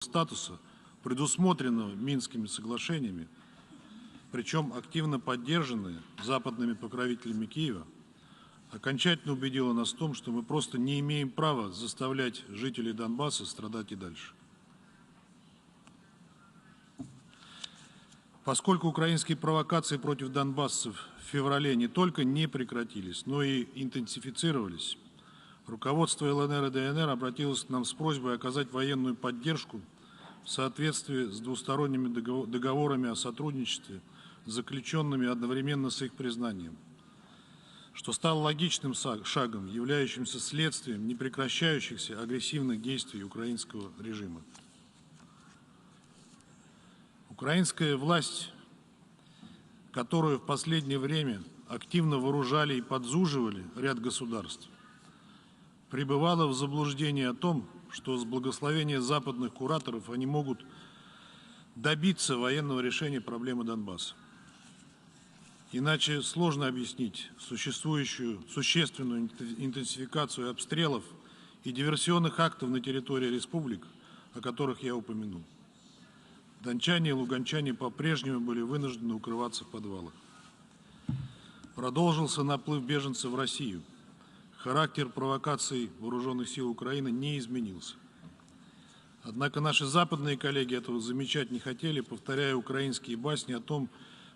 статуса, предусмотренного Минскими соглашениями, причем активно поддержанные западными покровителями Киева, окончательно убедила нас в том, что мы просто не имеем права заставлять жителей Донбасса страдать и дальше. Поскольку украинские провокации против донбассцев в феврале не только не прекратились, но и интенсифицировались, руководство ЛНР и ДНР обратилось к нам с просьбой оказать военную поддержку в соответствии с двусторонними договорами о сотрудничестве, заключенными одновременно с их признанием, что стало логичным шагом, являющимся следствием непрекращающихся агрессивных действий украинского режима. Украинская власть, которую в последнее время активно вооружали и подзуживали ряд государств, пребывала в заблуждении о том, что с благословения западных кураторов они могут добиться военного решения проблемы Донбасса. Иначе сложно объяснить существующую существенную интенсификацию обстрелов и диверсионных актов на территории республик, о которых я упомянул. Дончане и луганчане по-прежнему были вынуждены укрываться в подвалах. Продолжился наплыв беженцев в Россию. Характер провокаций вооруженных сил Украины не изменился. Однако наши западные коллеги этого замечать не хотели, повторяя украинские басни о том,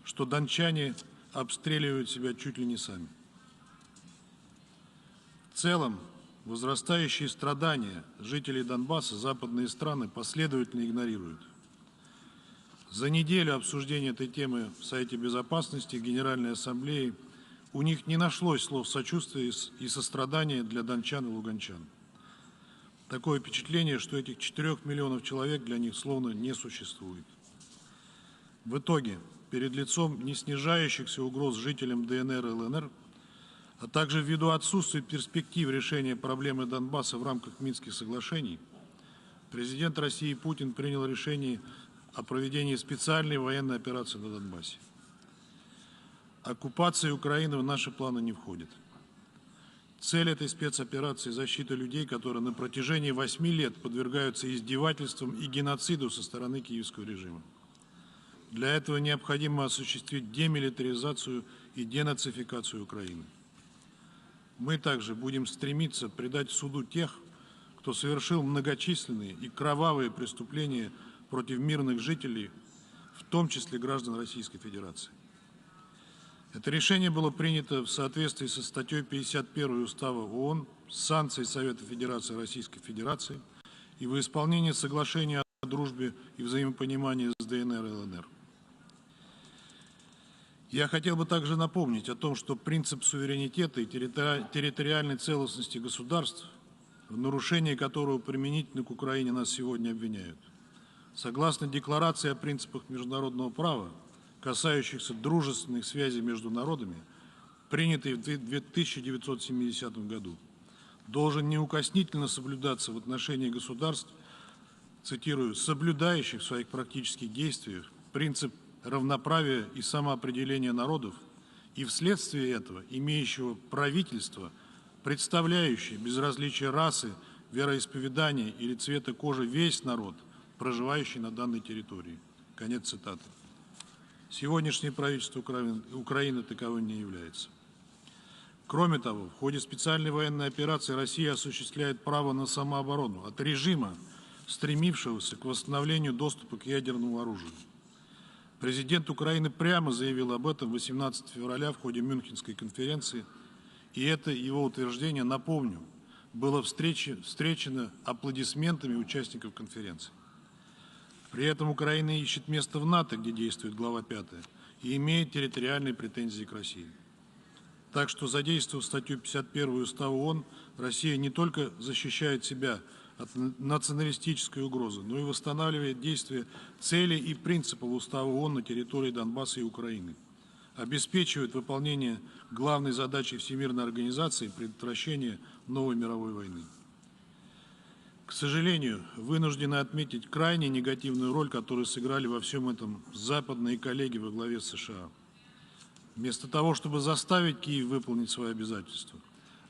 что дончане обстреливают себя чуть ли не сами. В целом, возрастающие страдания жителей Донбасса западные страны последовательно игнорируют. За неделю обсуждения этой темы в Совете Безопасности Генеральной Ассамблеи у них не нашлось слов сочувствия и сострадания для дончан и луганчан. Такое впечатление, что этих 4 миллионов человек для них словно не существует. В итоге, перед лицом не снижающихся угроз жителям ДНР и ЛНР, а также ввиду отсутствия перспектив решения проблемы Донбасса в рамках Минских соглашений, президент России Путин принял решение о проведении специальной военной операции на Донбассе. Оккупация Украины в наши планы не входит. Цель этой спецоперации – защита людей, которые на протяжении 8 лет подвергаются издевательствам и геноциду со стороны киевского режима. Для этого необходимо осуществить демилитаризацию и денацификацию Украины. Мы также будем стремиться предать суду тех, кто совершил многочисленные и кровавые преступления против мирных жителей, в том числе граждан Российской Федерации. Это решение было принято в соответствии со статьей 51 Устава ООН с санкцией Совета Федерации Российской Федерации и во исполнение соглашения о дружбе и взаимопонимании с ДНР и ЛНР. Я хотел бы также напомнить о том, что принцип суверенитета и территориальной целостности государств, в нарушении которого применительно к Украине нас сегодня обвиняют, согласно Декларации о принципах международного права, касающихся дружественных связей между народами, принятой в 1970 году, должен неукоснительно соблюдаться в отношении государств, цитирую, соблюдающих в своих практических действиях принцип равноправия и самоопределения народов и вследствие этого имеющего правительство, представляющее без различия расы, вероисповедания или цвета кожи весь народ, проживающий на данной территории. Конец цитаты. Сегодняшнее правительство Украины таковым не является. Кроме того, в ходе специальной военной операции Россия осуществляет право на самооборону от режима, стремившегося к восстановлению доступа к ядерному оружию. Президент Украины прямо заявил об этом 18 февраля в ходе Мюнхенской конференции, и это его утверждение, напомню, было встречено аплодисментами участников конференции. При этом Украина ищет место в НАТО, где действует глава 5, и имеет территориальные претензии к России. Так что, задействовав статью 51 Устава ООН, Россия не только защищает себя от националистической угрозы, но и восстанавливает действия целей и принципов Устава ООН на территории Донбасса и Украины, обеспечивает выполнение главной задачи Всемирной организации предотвращения новой мировой войны. К сожалению, вынуждены отметить крайне негативную роль, которую сыграли во всем этом западные коллеги во главе с США. Вместо того, чтобы заставить Киев выполнить свои обязательства,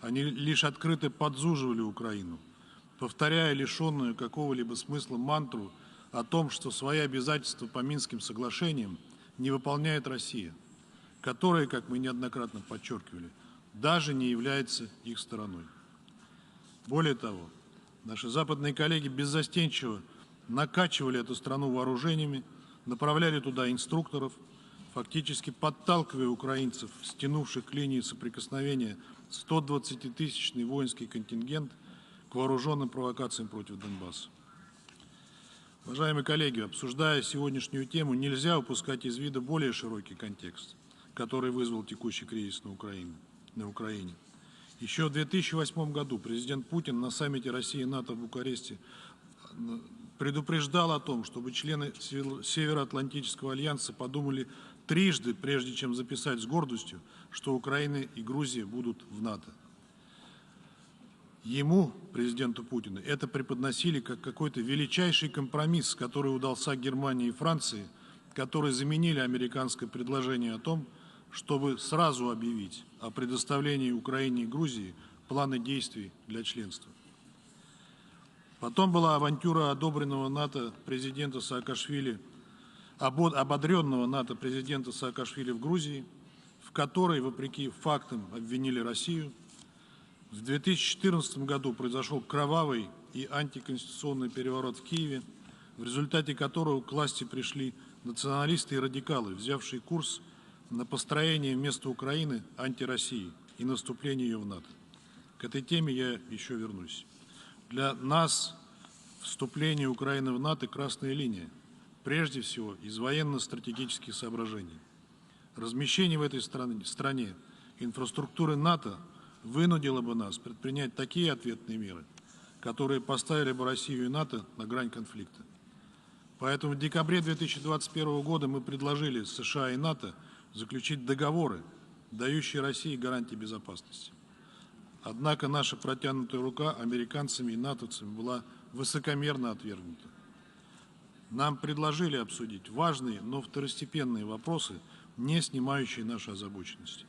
они лишь открыто подзуживали Украину, повторяя лишенную какого-либо смысла мантру о том, что свои обязательства по Минским соглашениям не выполняет Россия, которая, как мы неоднократно подчеркивали, даже не является их стороной. Более того, наши западные коллеги беззастенчиво накачивали эту страну вооружениями, направляли туда инструкторов, фактически подталкивая украинцев, стянувших к линии соприкосновения 120-тысячный воинский контингент, к вооруженным провокациям против Донбасса. Уважаемые коллеги, обсуждая сегодняшнюю тему, нельзя упускать из вида более широкий контекст, который вызвал текущий кризис на Украине. Еще в 2008 году президент Путин на саммите России и НАТО в Бухаресте предупреждал о том, чтобы члены Североатлантического альянса подумали трижды, прежде чем записать с гордостью, что Украина и Грузия будут в НАТО. Ему, президенту Путину, это преподносили как какой-то величайший компромисс, который удался Германии и Франции, которые заменили американское предложение о том, чтобы сразу объявить о предоставлении Украине и Грузии плана действий для членства. Потом была авантюра ободренного НАТО президента Саакашвили в Грузии, в которой, вопреки фактам, обвинили Россию. В 2014 году произошел кровавый и антиконституционный переворот в Киеве, в результате которого к власти пришли националисты и радикалы, взявшие курс на построение вместо Украины антироссии и наступление ее в НАТО. К этой теме я еще вернусь. Для нас вступление Украины в НАТО – красная линия, прежде всего из военно-стратегических соображений. Размещение в этой стране инфраструктуры НАТО вынудило бы нас предпринять такие ответные меры, которые поставили бы Россию и НАТО на грань конфликта. Поэтому в декабре 2021 года мы предложили США и НАТО заключить договоры, дающие России гарантии безопасности. Однако наша протянутая рука американцами и натовцами была высокомерно отвергнута. Нам предложили обсудить важные, но второстепенные вопросы, не снимающие нашей озабоченности.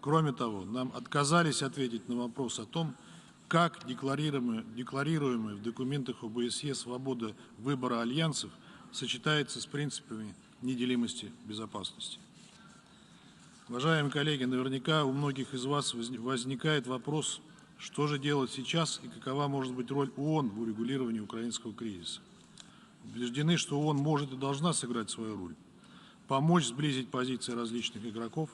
Кроме того, нам отказались ответить на вопрос о том, как декларируемая в документах ОБСЕ свобода выбора альянсов сочетается с принципами неделимости безопасности. Уважаемые коллеги, наверняка у многих из вас возникает вопрос, что же делать сейчас и какова может быть роль ООН в урегулировании украинского кризиса. Убеждены, что ООН может и должна сыграть свою роль, помочь сблизить позиции различных игроков,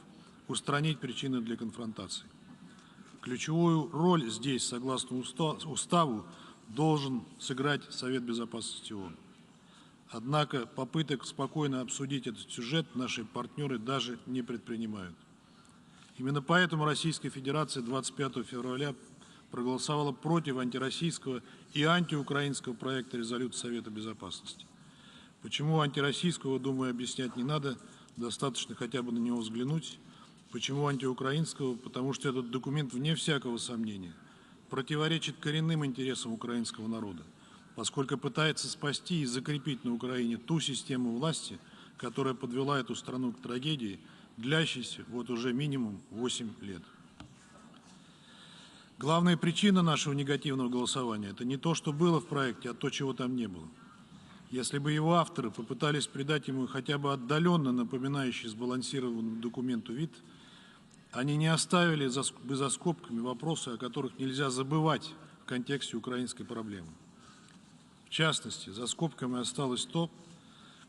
устранить причины для конфронтации. Ключевую роль здесь, согласно уставу, должен сыграть Совет Безопасности ООН. Однако попыток спокойно обсудить этот сюжет наши партнеры даже не предпринимают. Именно поэтому Российская Федерация 25 февраля проголосовала против антироссийского и антиукраинского проекта резолюции Совета Безопасности. Почему антироссийского, думаю, объяснять не надо, достаточно хотя бы на него взглянуть. Почему антиукраинского? Потому что этот документ, вне всякого сомнения, противоречит коренным интересам украинского народа, поскольку пытается спасти и закрепить на Украине ту систему власти, которая подвела эту страну к трагедии, длящейся вот уже минимум 8 лет. Главная причина нашего негативного голосования – это не то, что было в проекте, а то, чего там не было. Если бы его авторы попытались придать ему хотя бы отдаленно напоминающий сбалансированному документу вид, они не оставили бы за скобками вопросы, о которых нельзя забывать в контексте украинской проблемы. В частности, за скобками осталось то,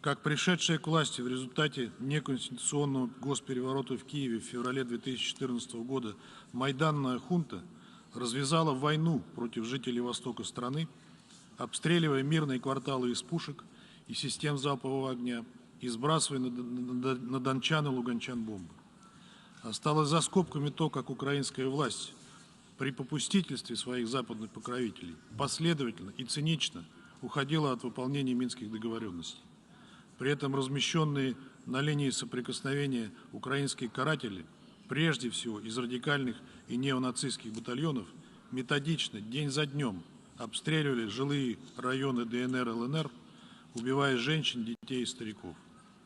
как пришедшая к власти в результате неконституционного госпереворота в Киеве в феврале 2014 года майданная хунта развязала войну против жителей востока страны, обстреливая мирные кварталы из пушек и систем залпового огня и сбрасывая на дончан и луганчан бомбы. Осталось за скобками то, как украинская власть при попустительстве своих западных покровителей последовательно и цинично уходила от выполнения минских договоренностей. При этом размещенные на линии соприкосновения украинские каратели, прежде всего из радикальных и неонацистских батальонов, методично, день за днем, обстреливали жилые районы ДНР и ЛНР, убивая женщин, детей и стариков.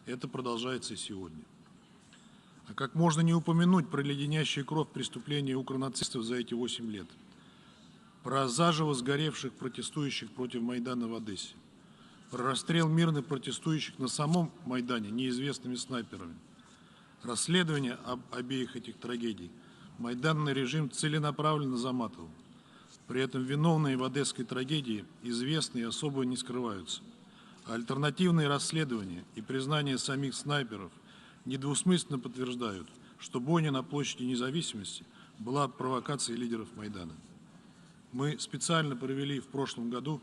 Это продолжается и сегодня. А как можно не упомянуть про леденящие кровь преступления укронацистов за эти 8 лет? Про заживо сгоревших протестующих против Майдана в Одессе? про расстрел мирных протестующих на самом Майдане неизвестными снайперами. Расследование обеих этих трагедий майданный режим целенаправленно заматывал. При этом виновные в одесской трагедии известны и особо не скрываются. Альтернативные расследования и признание самих снайперов недвусмысленно подтверждают, что бойня на площади Независимости была провокацией лидеров Майдана. Мы специально провели в прошлом году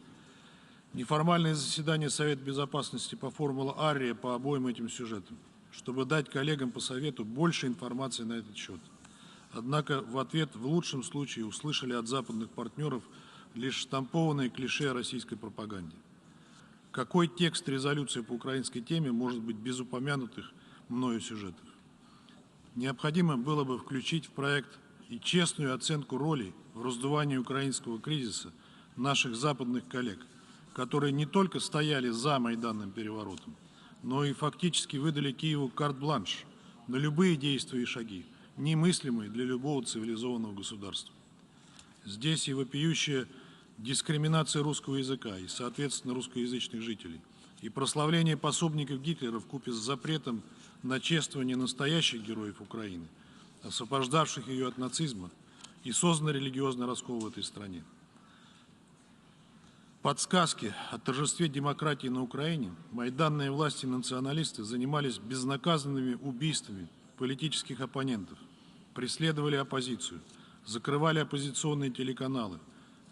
неформальное заседание Совета Безопасности по формуле Ария по обоим этим сюжетам, чтобы дать коллегам по Совету больше информации на этот счет. Однако в ответ в лучшем случае услышали от западных партнеров лишь штампованные клише о российской пропаганде. Какой текст резолюции по украинской теме может быть без упомянутых мною сюжетов? Необходимо было бы включить в проект и честную оценку роли в раздувании украинского кризиса наших западных коллег, которые не только стояли за майданным переворотом, но и фактически выдали Киеву карт-бланш на любые действия и шаги, немыслимые для любого цивилизованного государства. Здесь и вопиющая дискриминация русского языка и, соответственно, русскоязычных жителей, и прославление пособников Гитлера вкупе с запретом на чествование настоящих героев Украины, освобождавших ее от нацизма, и создан религиозный раскол в этой стране. Подсказки о торжестве демократии на Украине майданные власти и националисты занимались безнаказанными убийствами политических оппонентов, преследовали оппозицию, закрывали оппозиционные телеканалы,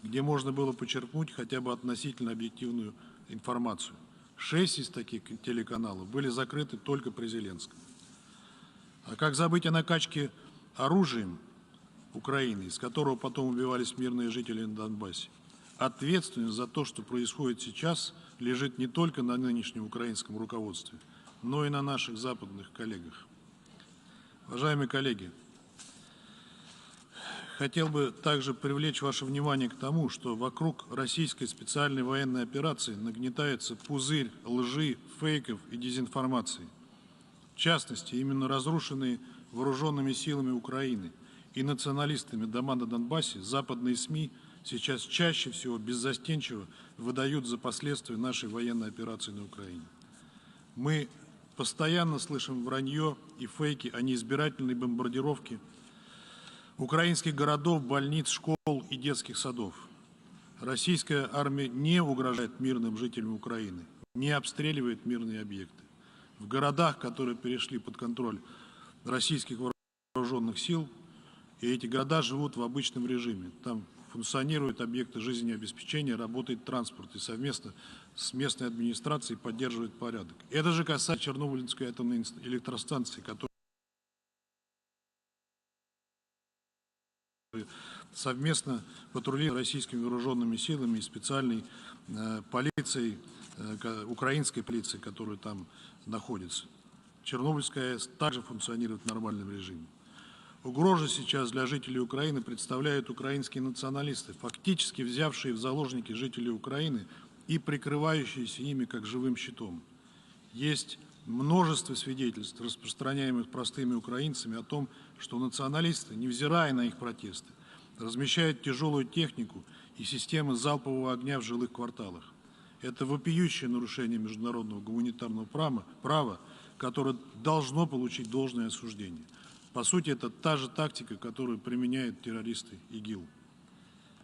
где можно было почерпнуть хотя бы относительно объективную информацию. 6 из таких телеканалов были закрыты только при Зеленском. А как забыть о накачке оружием Украины, из которого потом убивались мирные жители на Донбассе? Ответственность за то, что происходит сейчас, лежит не только на нынешнем украинском руководстве, но и на наших западных коллегах. Уважаемые коллеги, хотел бы также привлечь ваше внимание к тому, что вокруг российской специальной военной операции нагнетается пузырь лжи, фейков и дезинформации. В частности, именно разрушенные вооруженными силами Украины и националистами дома на Донбассе западные СМИ сейчас чаще всего беззастенчиво выдают за последствия нашей военной операции на Украине. Мы постоянно слышим вранье и фейки о неизбирательной бомбардировке украинских городов, больниц, школ и детских садов. Российская армия не угрожает мирным жителям Украины, не обстреливает мирные объекты. В городах, которые перешли под контроль российских вооруженных сил, и эти города живут в обычном режиме. Там функционируют объекты жизнеобеспечения, работает транспорт, и совместно с местной администрацией поддерживает порядок. Это же касается Чернобыльской атомной электростанции, которая совместно патрулирует российскими вооруженными силами и специальной полицией, украинской полицией, которая там находится. Чернобыльская АЭС также функционирует в нормальном режиме. Угрозу сейчас для жителей Украины представляют украинские националисты, фактически взявшие в заложники жителей Украины и прикрывающиеся ими как живым щитом. Есть множество свидетельств, распространяемых простыми украинцами, о том, что националисты, невзирая на их протесты, размещают тяжелую технику и системы залпового огня в жилых кварталах. Это вопиющее нарушение международного гуманитарного права, которое должно получить должное осуждение. По сути, это та же тактика, которую применяют террористы ИГИЛ.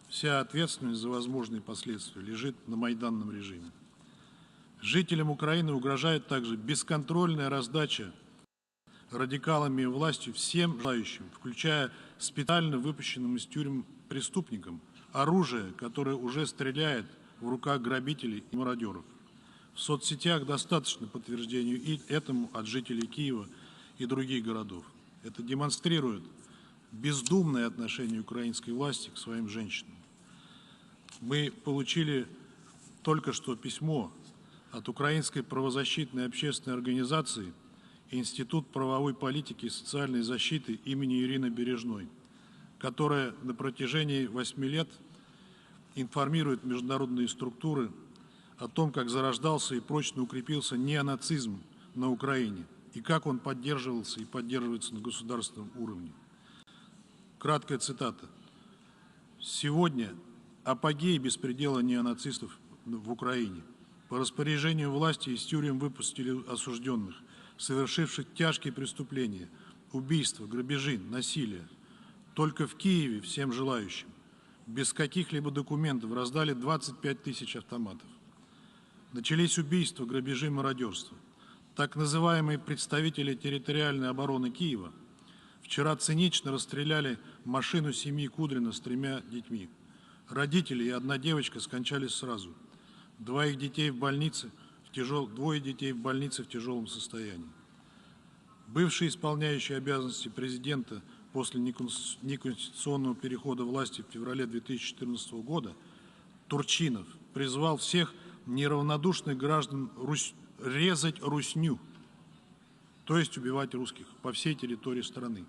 Вся ответственность за возможные последствия лежит на майданном режиме. Жителям Украины угрожает также бесконтрольная раздача радикалами и властью всем желающим, включая специально выпущенным из тюрем преступникам, оружие, которое уже стреляет в руках грабителей и мародеров. В соцсетях достаточно подтверждению и этому от жителей Киева и других городов. Это демонстрирует бездумное отношение украинской власти к своим женщинам. Мы получили только что письмо от Украинской правозащитной общественной организации Институт правовой политики и социальной защиты имени Ирины Бережной, которая на протяжении 8 лет информирует международные структуры о том, как зарождался и прочно укрепился неонацизм на Украине и как он поддерживался и поддерживается на государственном уровне. Краткая цитата. Сегодня апогей беспредела неонацистов в Украине. По распоряжению власти из тюрем выпустили осужденных, совершивших тяжкие преступления, убийства, грабежи, насилие. Только в Киеве всем желающим, без каких-либо документов, раздали 25 тысяч автоматов. Начались убийства, грабежи, мародерство. Так называемые представители территориальной обороны Киева вчера цинично расстреляли машину семьи Кудрина с 3 детьми. Родители и одна девочка скончались сразу. Двое детей в больнице в тяжелом состоянии. Бывший исполняющий обязанности президента после неконституционного перехода власти в феврале 2014 года Турчинов призвал всех неравнодушных граждан резать русню, то есть убивать русских по всей территории страны.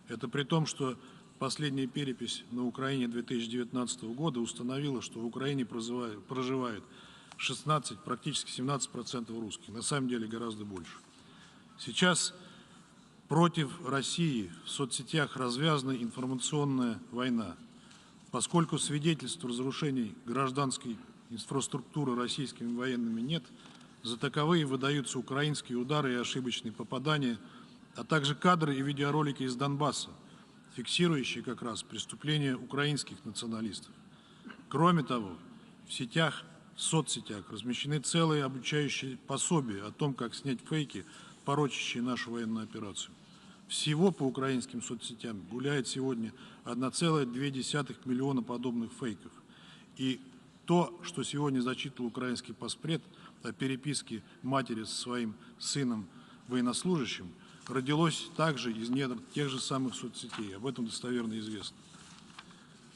Это при том, что последняя перепись на Украине 2019 года установила, что в Украине проживает 16, практически 17% русских. На самом деле гораздо больше. Сейчас против России в соцсетях развязана информационная война, поскольку свидетельств разрушений гражданской инфраструктуры российскими военными нет, за таковые выдаются украинские удары и ошибочные попадания, а также кадры и видеоролики из Донбасса, фиксирующие как раз преступления украинских националистов. Кроме того, в соцсетях размещены целые обучающие пособия о том, как снять фейки, порочащие нашу военную операцию. Всего по украинским соцсетям гуляет сегодня 1,2 миллиона подобных фейков. И то, что сегодня зачитывал украинский паспред о переписке матери со своим сыном военнослужащим, родилось также из недр тех же самых соцсетей. Об этом достоверно известно.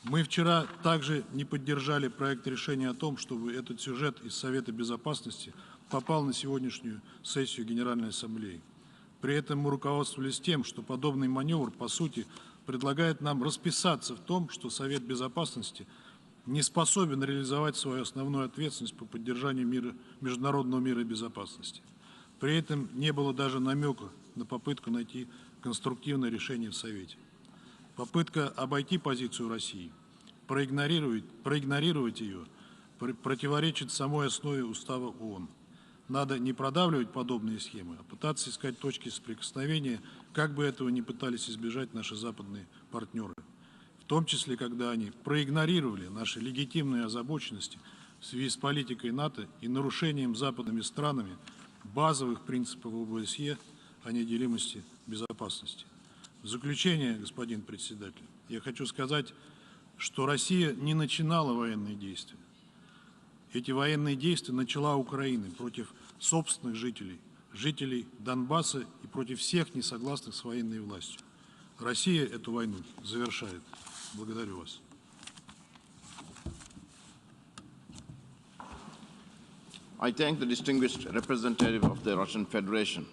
Мы вчера также не поддержали проект решения о том, чтобы этот сюжет из Совета Безопасности попал на сегодняшнюю сессию Генеральной Ассамблеи. При этом мы руководствовались тем, что подобный маневр, по сути, предлагает нам расписаться в том, что Совет Безопасности не способен реализовать свою основную ответственность по поддержанию международного мира и безопасности. При этом не было даже намека на попытку найти конструктивное решение в Совете. Попытка обойти позицию России, проигнорировать ее, противоречит самой основе Устава ООН. Надо не продавливать подобные схемы, а пытаться искать точки соприкосновения, как бы этого ни пытались избежать наши западные партнеры. В том числе, когда они проигнорировали наши легитимные озабоченности в связи с политикой НАТО и нарушением западными странами базовых принципов ОБСЕ о неделимости безопасности. В заключение, господин председатель, я хочу сказать, что Россия не начинала военные действия. Эти военные действия начала Украина против собственных жителей Донбасса и против всех несогласных с военной властью. Россия эту войну завершает. Благодарю вас. I thank the distinguished representative of the Russian Federation.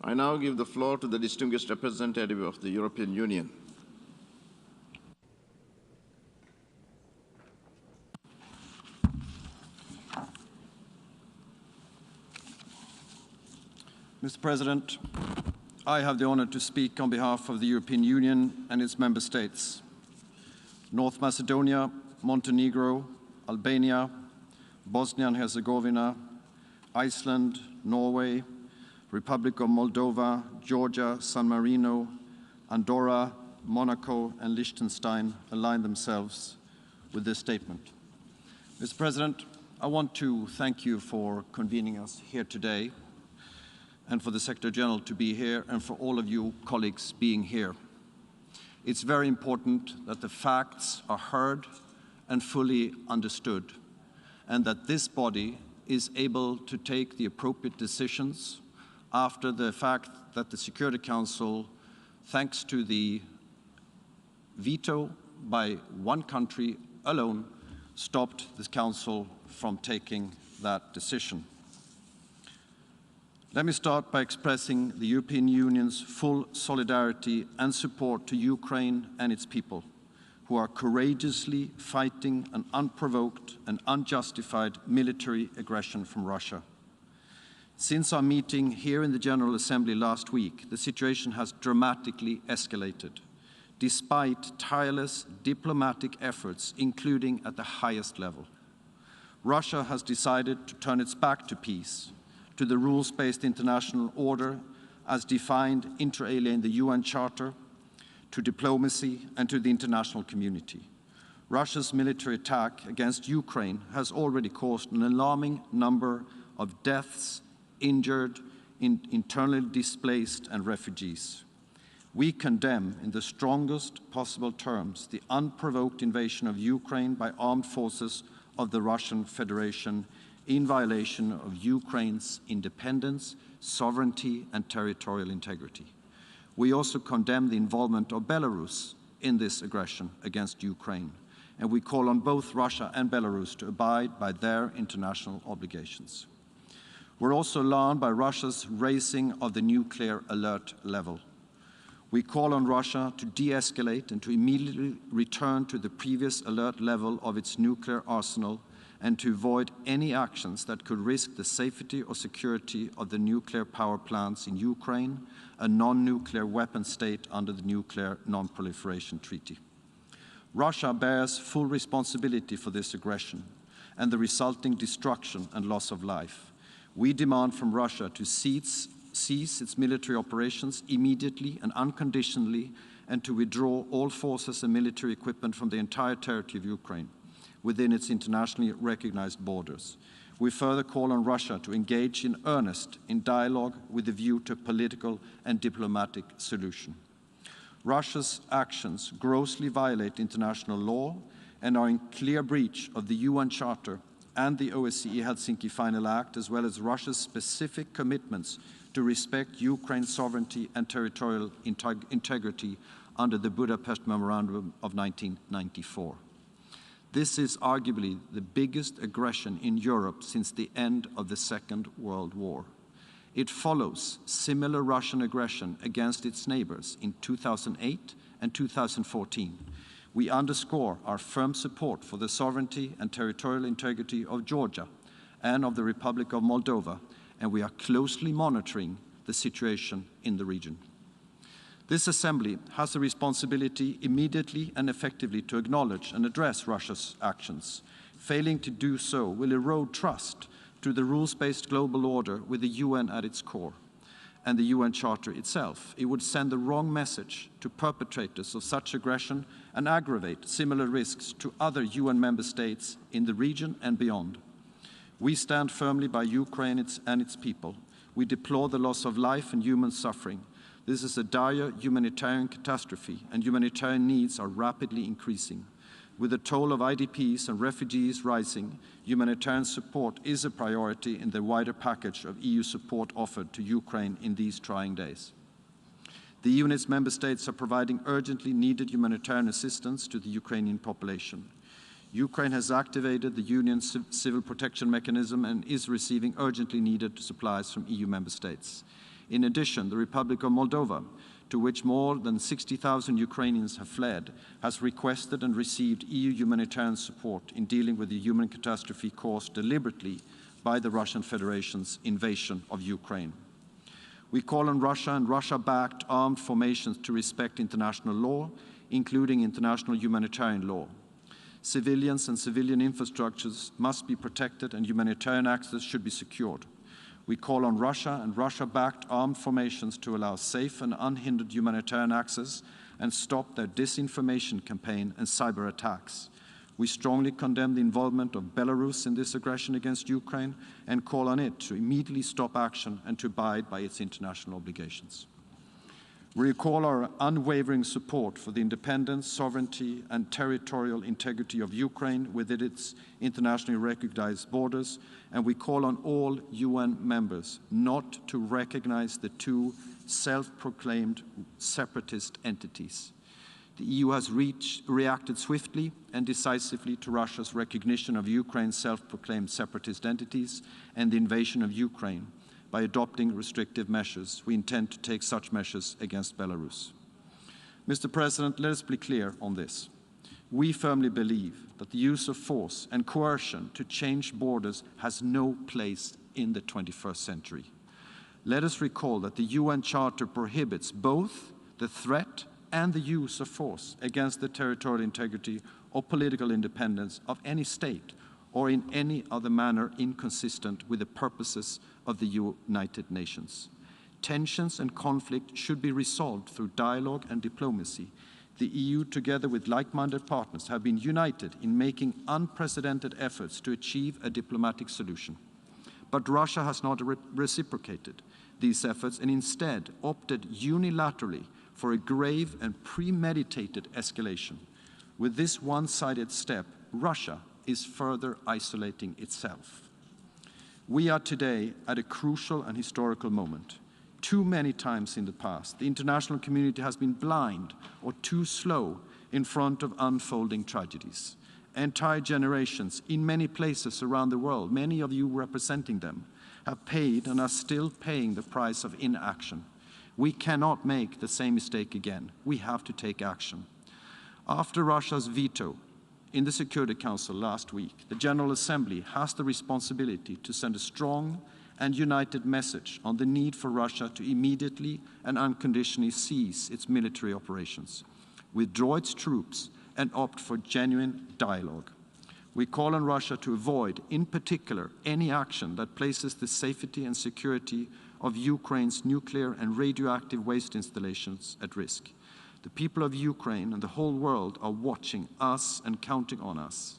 I now give the floor to the distinguished representative of the European Union. Mr. President, I have the honor to speak on behalf of the European Union and its member states. North Macedonia, Montenegro, Albania, Bosnia and Herzegovina, Iceland, Norway, Republic of Moldova, Georgia, San Marino, Andorra, Monaco, and Liechtenstein align themselves with this statement. Mr. President, I want to thank you for convening us here today, and for the Secretary General to be here, and for all of you colleagues being here. It's very important that the facts are heard and fully understood, and that this body is able to take the appropriate decisions after the fact that the Security Council, thanks to the veto by one country alone stopped the Council from taking that decision. Let me start by expressing the European Union's full solidarity and support to Ukraine and its people, who are courageously fighting an unprovoked and unjustified military aggression from Russia. Since our meeting here in the General Assembly last week, the situation has dramatically escalated, despite tireless diplomatic efforts, including at the highest level. Russia has decided to turn its back to peace, to the rules-based international order as defined inter alia in the UN Charter, to diplomacy and to the international community. Russia's military attack against Ukraine has already caused an alarming number of deaths, injured, internally displaced and refugees. We condemn in the strongest possible terms the unprovoked invasion of Ukraine by armed forces of the Russian Federation in violation of Ukraine's independence, sovereignty and territorial integrity. We also condemn the involvement of Belarus in this aggression against Ukraine, and we call on both Russia and Belarus to abide by their international obligations. We're also alarmed by Russia's raising of the nuclear alert level. We call on Russia to de-escalate and to immediately return to the previous alert level of its nuclear arsenal and to avoid any actions that could risk the safety or security of the nuclear power plants in Ukraine, a non-nuclear weapon state under the Nuclear Non-Proliferation Treaty. Russia bears full responsibility for this aggression and the resulting destruction and loss of life. We demand from Russia to cease its military operations immediately and unconditionally and to withdraw all forces and military equipment from the entire territory of Ukraine within its internationally recognized borders. We further call on Russia to engage in earnest in dialogue with a view to a political and diplomatic solution. Russia's actions grossly violate international law and are in clear breach of the UN Charter and the OSCE Helsinki Final Act, as well as Russia's specific commitments to respect Ukraine's sovereignty and territorial integrity under the Budapest Memorandum of 1994. This is arguably the biggest aggression in Europe since the end of the Second World War. It follows similar Russian aggression against its neighbors in 2008 and 2014. We underscore our firm support for the sovereignty and territorial integrity of Georgia and of the Republic of Moldova, and we are closely monitoring the situation in the region. This Assembly has a responsibility immediately and effectively to acknowledge and address Russia's actions. Failing to do so will erode trust to the rules-based global order with the UN at its core and the UN Charter itself. It would send the wrong message to perpetrators of such aggression and aggravate similar risks to other UN member states in the region and beyond. We stand firmly by Ukraine and its people. We deplore the loss of life and human suffering. This is a dire humanitarian catastrophe, and humanitarian needs are rapidly increasing. With the toll of IDPs and refugees rising, humanitarian support is a priority in the wider package of EU support offered to Ukraine in these trying days. The EU and its member states are providing urgently needed humanitarian assistance to the Ukrainian population. Ukraine has activated the Union's civil protection mechanism and is receiving urgently needed supplies from EU member states. In addition, the Republic of Moldova, to which more than 60,000 Ukrainians have fled, has requested and received EU humanitarian support in dealing with the human catastrophe caused deliberately by the Russian Federation's invasion of Ukraine. We call on Russia and Russia-backed armed formations to respect international law, including international humanitarian law. Civilians and civilian infrastructures must be protected and humanitarian access should be secured. We call on Russia and Russia-backed armed formations to allow safe and unhindered humanitarian access and stop their disinformation campaign and cyber attacks. We strongly condemn the involvement of Belarus in this aggression against Ukraine and call on it to immediately stop action and to abide by its international obligations. We recall our unwavering support for the independence, sovereignty, and territorial integrity of Ukraine within its internationally recognized borders, and we call on all UN members not to recognize the two self-proclaimed separatist entities. The EU has reacted swiftly and decisively to Russia's recognition of Ukraine's self-proclaimed separatist entities and the invasion of Ukraine by adopting restrictive measures. We intend to take such measures against Belarus. Mr. President, let us be clear on this. We firmly believe that the use of force and coercion to change borders has no place in the 21st century. Let us recall that the UN Charter prohibits both the threat and the use of force against the territorial integrity or political independence of any state or in any other manner inconsistent with the purposes of the United Nations. Tensions and conflict should be resolved through dialogue and diplomacy. The EU, together with like-minded partners, have been united in making unprecedented efforts to achieve a diplomatic solution. But Russia has not reciprocated these efforts and instead opted unilaterally for a grave and premeditated escalation. With this one-sided step, Russia is further isolating itself. We are today at a crucial and historical moment. Too many times in the past, the international community has been blind or too slow in front of unfolding tragedies. Entire generations in many places around the world, many of you representing them, have paid and are still paying the price of inaction. We cannot make the same mistake again. We have to take action. After Russia's veto in the Security Council last week, the General Assembly has the responsibility to send a strong and united message on the need for Russia to immediately and unconditionally cease its military operations, withdraw its troops, and opt for genuine dialogue. We call on Russia to avoid, in particular, any action that places the safety and security of Ukraine's nuclear and radioactive waste installations at risk. The people of Ukraine and the whole world are watching us and counting on us,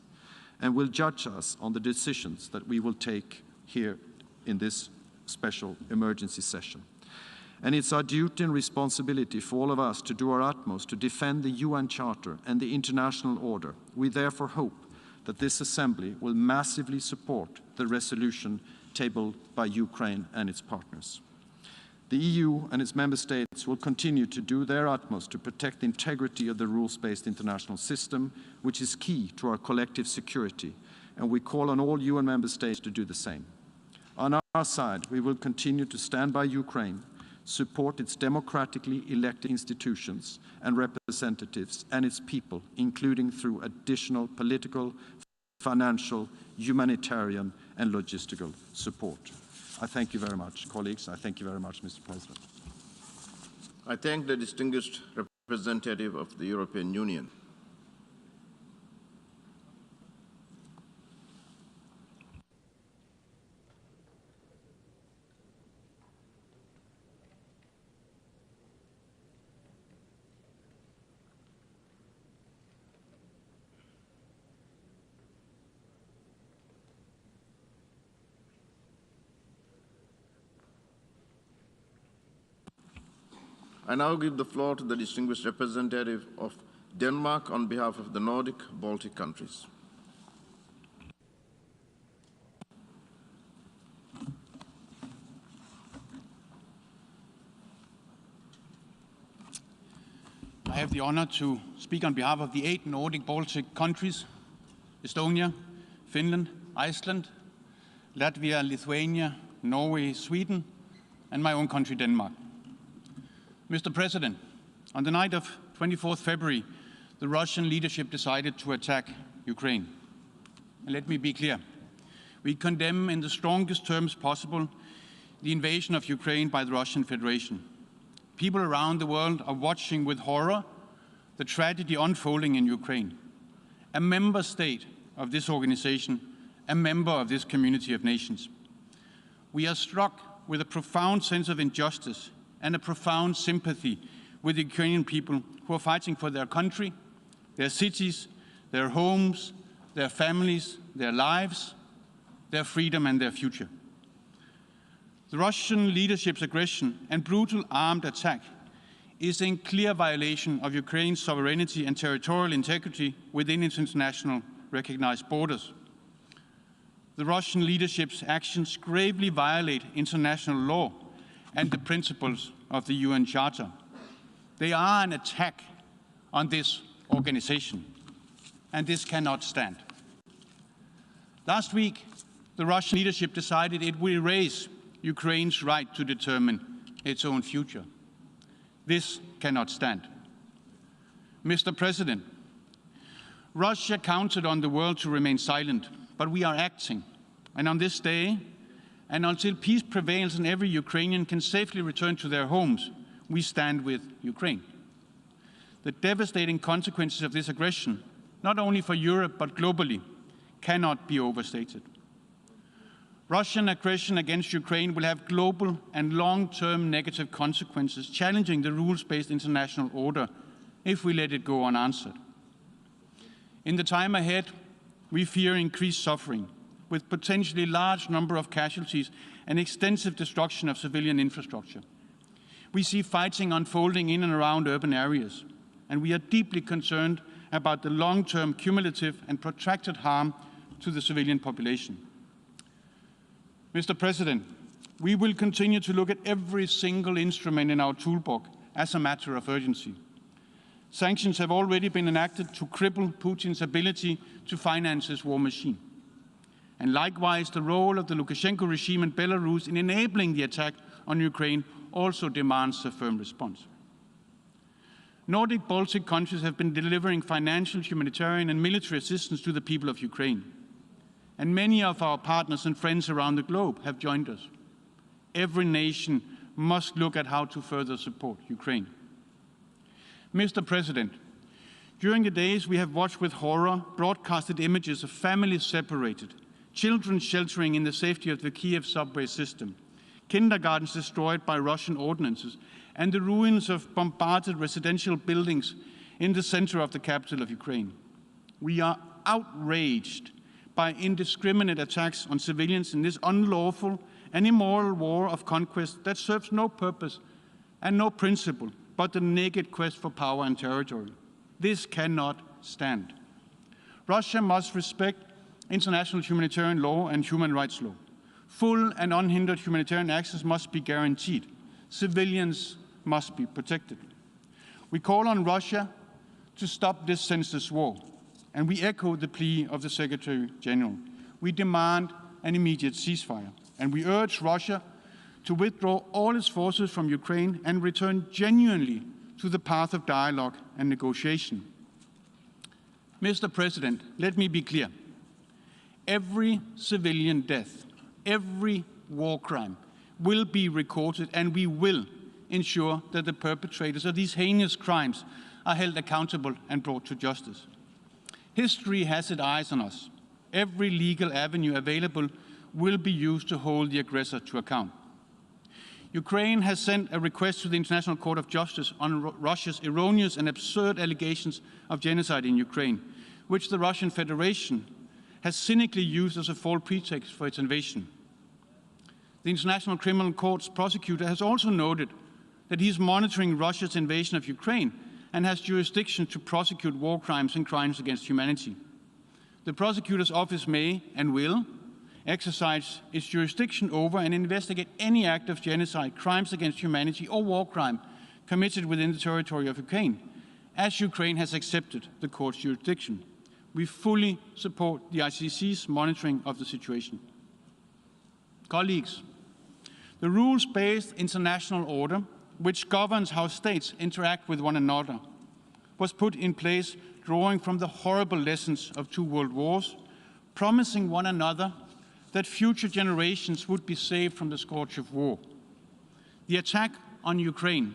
and will judge us on the decisions that we will take here in this special emergency session. And it's our duty and responsibility for all of us to do our utmost to defend the UN Charter and the international order. We therefore hope that this Assembly will massively support the resolution tabled by Ukraine and its partners. The EU and its member states will continue to do their utmost to protect the integrity of the rules-based international system, which is key to our collective security, and we call on all UN member states to do the same. On our side, we will continue to stand by Ukraine, support its democratically elected institutions and representatives and its people, including through additional political, financial, humanitarian, and logistical support. I thank you very much, colleagues. I thank you very much, Mr. President. I thank the distinguished representative of the European Union. I now give the floor to the distinguished representative of Denmark on behalf of the Nordic Baltic countries. I have the honor to speak on behalf of the 8 Nordic Baltic countries: Estonia, Finland, Iceland, Latvia, Lithuania, Norway, Sweden, and my own country, Denmark. Mr. President, on the night of 24th February, the Russian leadership decided to attack Ukraine. And let me be clear. We condemn in the strongest terms possible the invasion of Ukraine by the Russian Federation. People around the world are watching with horror the tragedy unfolding in Ukraine. A member state of this organization, a member of this community of nations. We are struck with a profound sense of injustice and a profound sympathy with the Ukrainian people who are fighting for their country, their cities, their homes, their families, their lives, their freedom and their future. The Russian leadership's aggression and brutal armed attack is in clear violation of Ukraine's sovereignty and territorial integrity within its international recognized borders. The Russian leadership's actions gravely violate international law and the principles of the UN Charter. They are an attack on this organization. And this cannot stand. Last week, the Russian leadership decided it will erase Ukraine's right to determine its own future. This cannot stand. Mr. President, Russia counted on the world to remain silent, but we are acting. And on this day, and until peace prevails and every Ukrainian can safely return to their homes, we stand with Ukraine. The devastating consequences of this aggression, not only for Europe but globally, cannot be overstated. Russian aggression against Ukraine will have global and long-term negative consequences, challenging the rules-based international order if we let it go unanswered. In the time ahead, we fear increased suffering, with potentially large number of casualties and extensive destruction of civilian infrastructure. We see fighting unfolding in and around urban areas, and we are deeply concerned about the long-term cumulative and protracted harm to the civilian population. Mr. President, we will continue to look at every single instrument in our toolbox as a matter of urgency. Sanctions have already been enacted to cripple Putin's ability to finance his war machine. And likewise, the role of the Lukashenko regime in Belarus in enabling the attack on Ukraine also demands a firm response. Nordic Baltic countries have been delivering financial, humanitarian and military assistance to the people of Ukraine. And many of our partners and friends around the globe have joined us. Every nation must look at how to further support Ukraine. Mr. President, during the days we have watched with horror broadcasted images of families separated, children sheltering in the safety of the Kiev subway system, kindergartens destroyed by Russian ordnances, and the ruins of bombarded residential buildings in the center of the capital of Ukraine. We are outraged by indiscriminate attacks on civilians in this unlawful and immoral war of conquest that serves no purpose and no principle but the naked quest for power and territory. This cannot stand. Russia must respect international humanitarian law and human rights law. Full and unhindered humanitarian access must be guaranteed. Civilians must be protected. We call on Russia to stop this senseless war, and we echo the plea of the Secretary General. We demand an immediate ceasefire, and we urge Russia to withdraw all its forces from Ukraine and return genuinely to the path of dialogue and negotiation. Mr. President, let me be clear. Every civilian death, every war crime will be recorded, and we will ensure that the perpetrators of these heinous crimes are held accountable and brought to justice. History has its eyes on us. Every legal avenue available will be used to hold the aggressor to account. Ukraine has sent a request to the International Court of Justice on Russia's erroneous and absurd allegations of genocide in Ukraine, which the Russian Federation has cynically used as a false pretext for its invasion. The International Criminal Court's prosecutor has also noted that he is monitoring Russia's invasion of Ukraine and has jurisdiction to prosecute war crimes and crimes against humanity. The prosecutor's office may and will exercise its jurisdiction over and investigate any act of genocide, crimes against humanity, or war crime committed within the territory of Ukraine, as Ukraine has accepted the court's jurisdiction. We fully support the ICC's monitoring of the situation. Colleagues, the rules-based international order, which governs how states interact with one another, was put in place drawing from the horrible lessons of 2 world wars, promising one another that future generations would be saved from the scourge of war. The attack on Ukraine,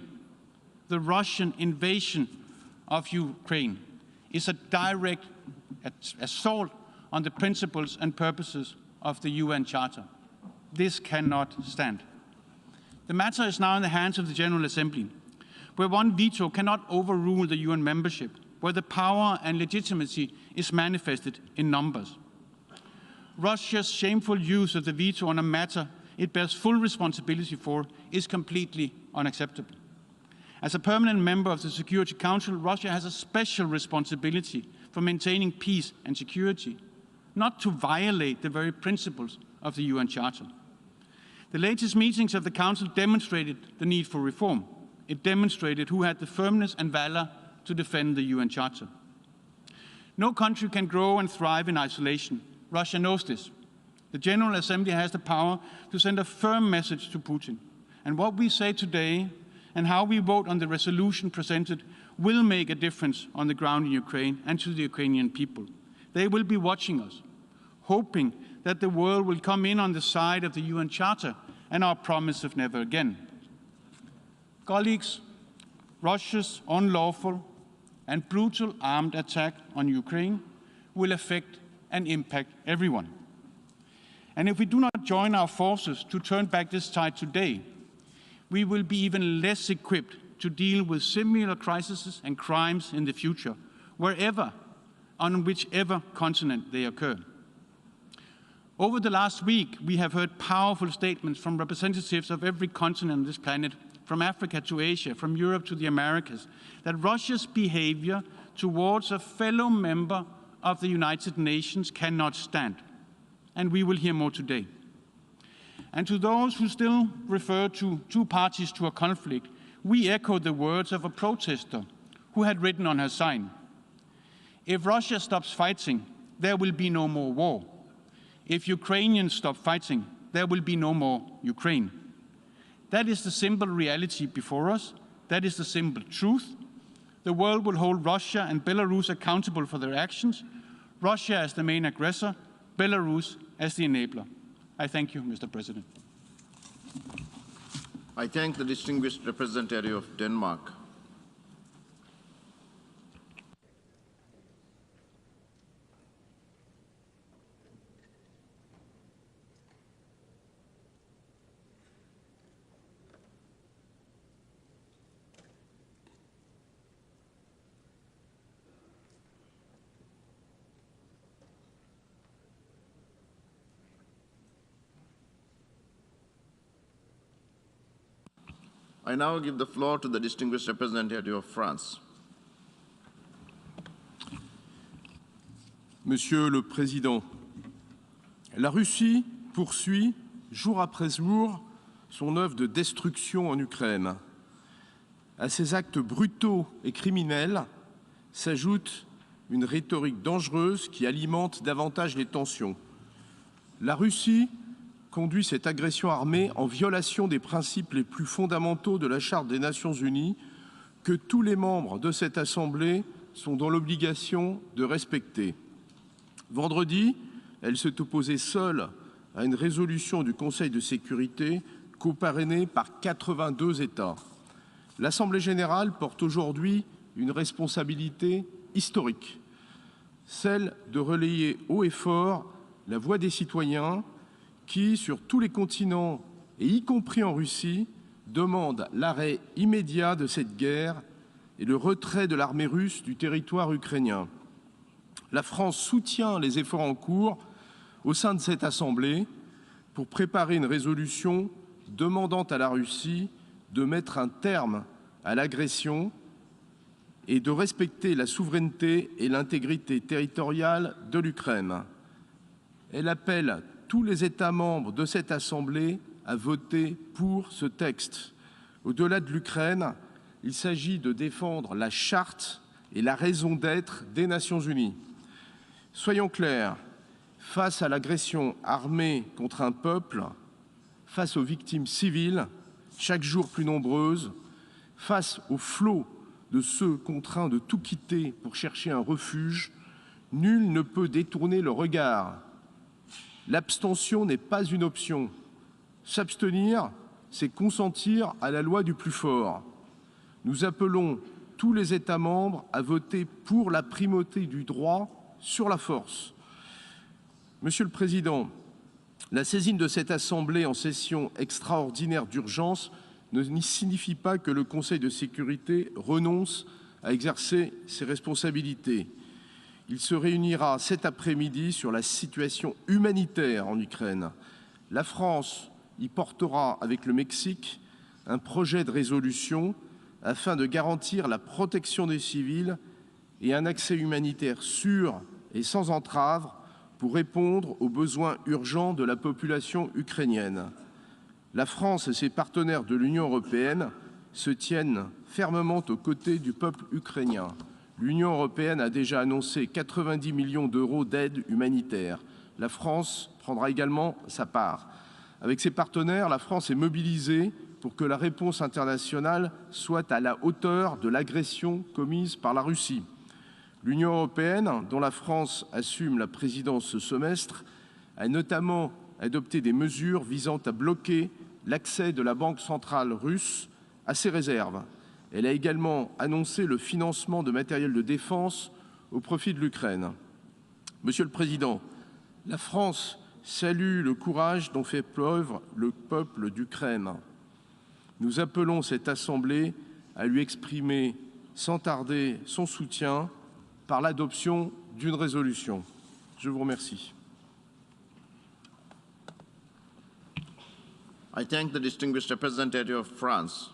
the Russian invasion of Ukraine, is a direct assault on the principles and purposes of the UN Charter. This cannot stand. The matter is now in the hands of the General Assembly, where one veto cannot overrule the UN membership, where the power and legitimacy is manifested in numbers. Russia's shameful use of the veto on a matter it bears full responsibility for is completely unacceptable. As a permanent member of the Security Council, Russia has a special responsibility for maintaining peace and security, not to violate the very principles of the UN Charter. The latest meetings of the Council demonstrated the need for reform. It demonstrated who had the firmness and valor to defend the UN Charter. No country can grow and thrive in isolation. Russia knows this. The General Assembly has the power to send a firm message to Putin. And what we say today and how we vote on the resolution presented will make a difference on the ground in Ukraine and to the Ukrainian people. They will be watching us, hoping that the world will come in on the side of the UN Charter and our promise of never again. Colleagues, Russia's unlawful and brutal armed attack on Ukraine will affect and impact everyone. And if we do not join our forces to turn back this tide today, we will be even less equipped to deal with similar crises and crimes in the future, wherever, on whichever continent they occur. Over the last week, we have heard powerful statements from representatives of every continent on this planet, from Africa to Asia, from Europe to the Americas, that Russia's behavior towards a fellow member of the United Nations cannot stand. And we will hear more today. And to those who still refer to two parties to a conflict, we echo the words of a protester who had written on her sign, "If Russia stops fighting, there will be no more war. If Ukrainians stop fighting, there will be no more Ukraine." That is the simple reality before us. That is the simple truth. The world will hold Russia and Belarus accountable for their actions. Russia as the main aggressor, Belarus as the enabler. I thank you, Mr. President. I thank the distinguished representative of Denmark. I now give the floor to the distinguished representative of France. Monsieur le Président, la Russie poursuit jour après jour son œuvre de destruction en Ukraine. À ces actes brutaux et criminels s'ajoute une rhétorique dangereuse qui alimente davantage les tensions. La Russie conduit cette agression armée en violation des principes les plus fondamentaux de la Charte des Nations Unies que tous les membres de cette Assemblée sont dans l'obligation de respecter. Vendredi, elle s'est opposée seule à une résolution du Conseil de sécurité coparrainée par 82 États. L'Assemblée générale porte aujourd'hui une responsabilité historique, celle de relayer haut et fort la voix des citoyens qui, sur tous les continents, et y compris en Russie, demandent l'arrêt immédiat de cette guerre et le retrait de l'armée russe du territoire ukrainien. La France soutient les efforts en cours au sein de cette Assemblée pour préparer une résolution demandant à la Russie de mettre un terme à l'agression et de respecter la souveraineté et l'intégrité territoriale de l'Ukraine. Elle appelle tous les États membres de cette Assemblée à voter pour ce texte. Au-delà de l'Ukraine, il s'agit de défendre la charte et la raison d'être des Nations Unies. Soyons clairs, face à l'agression armée contre un peuple, face aux victimes civiles, chaque jour plus nombreuses, face au flot de ceux contraints de tout quitter pour chercher un refuge, nul ne peut détourner le regard. L'abstention n'est pas une option. S'abstenir, c'est consentir à la loi du plus fort. Nous appelons tous les États membres à voter pour la primauté du droit sur la force. Monsieur le Président, la saisine de cette Assemblée en session extraordinaire d'urgence ne signifie pas que le Conseil de sécurité renonce à exercer ses responsabilités. Il se réunira cet après-midi sur la situation humanitaire en Ukraine. La France y portera, avec le Mexique, un projet de résolution afin de garantir la protection des civils et un accès humanitaire sûr et sans entrave pour répondre aux besoins urgents de la population ukrainienne. La France et ses partenaires de l'Union européenne se tiennent fermement aux côtés du peuple ukrainien. L'Union européenne a déjà annoncé 90 millions d'euros d'aide humanitaire. La France prendra également sa part. Avec ses partenaires, la France est mobilisée pour que la réponse internationale soit à la hauteur de l'agression commise par la Russie. L'Union européenne, dont la France assume la présidence ce semestre, a notamment adopté des mesures visant à bloquer l'accès de la Banque centrale russe à ses réserves. Elle a également annoncé le financement de matériel de défense au profit de l'Ukraine. Monsieur le Président, la France salue le courage dont fait preuve le peuple d'Ukraine. Nous appelons cette Assemblée à lui exprimer sans tarder son soutien par l'adoption d'une résolution. Je vous remercie. I thank the distinguished representative of France.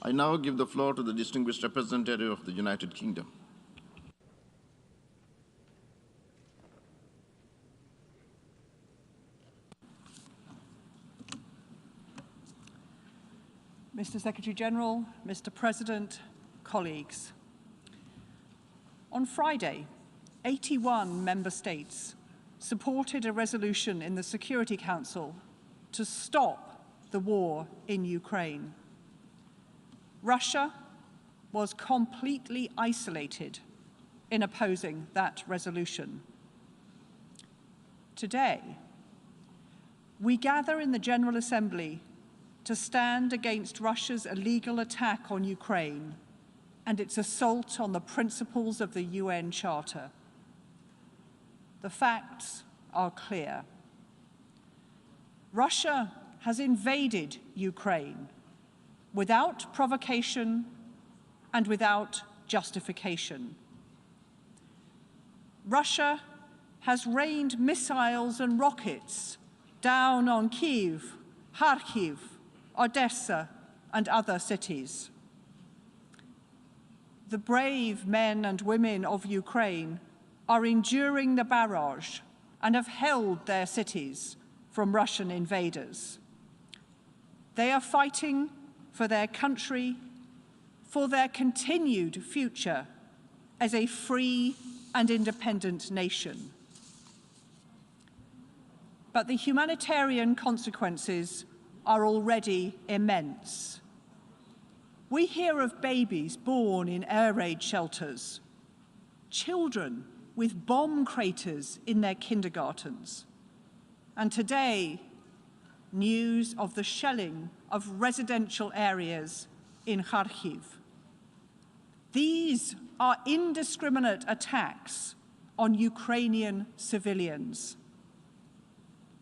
I now give the floor to the distinguished representative of the United Kingdom. Mr. Secretary-General, Mr. President, colleagues. On Friday, 81 member states supported a resolution in the Security Council to stop the war in Ukraine. Russia was completely isolated in opposing that resolution. Today, we gather in the General Assembly to stand against Russia's illegal attack on Ukraine and its assault on the principles of the UN Charter. The facts are clear. Russia has invaded Ukraine without provocation and without justification. Russia has rained missiles and rockets down on Kyiv, Kharkiv, Odessa, and other cities. The brave men and women of Ukraine are enduring the barrage and have held their cities from Russian invaders. They are fighting for their country, for their continued future as a free and independent nation. But the humanitarian consequences are already immense. We hear of babies born in air raid shelters, children with bomb craters in their kindergartens, and today, news of the shelling of residential areas in Kharkiv. These are indiscriminate attacks on Ukrainian civilians.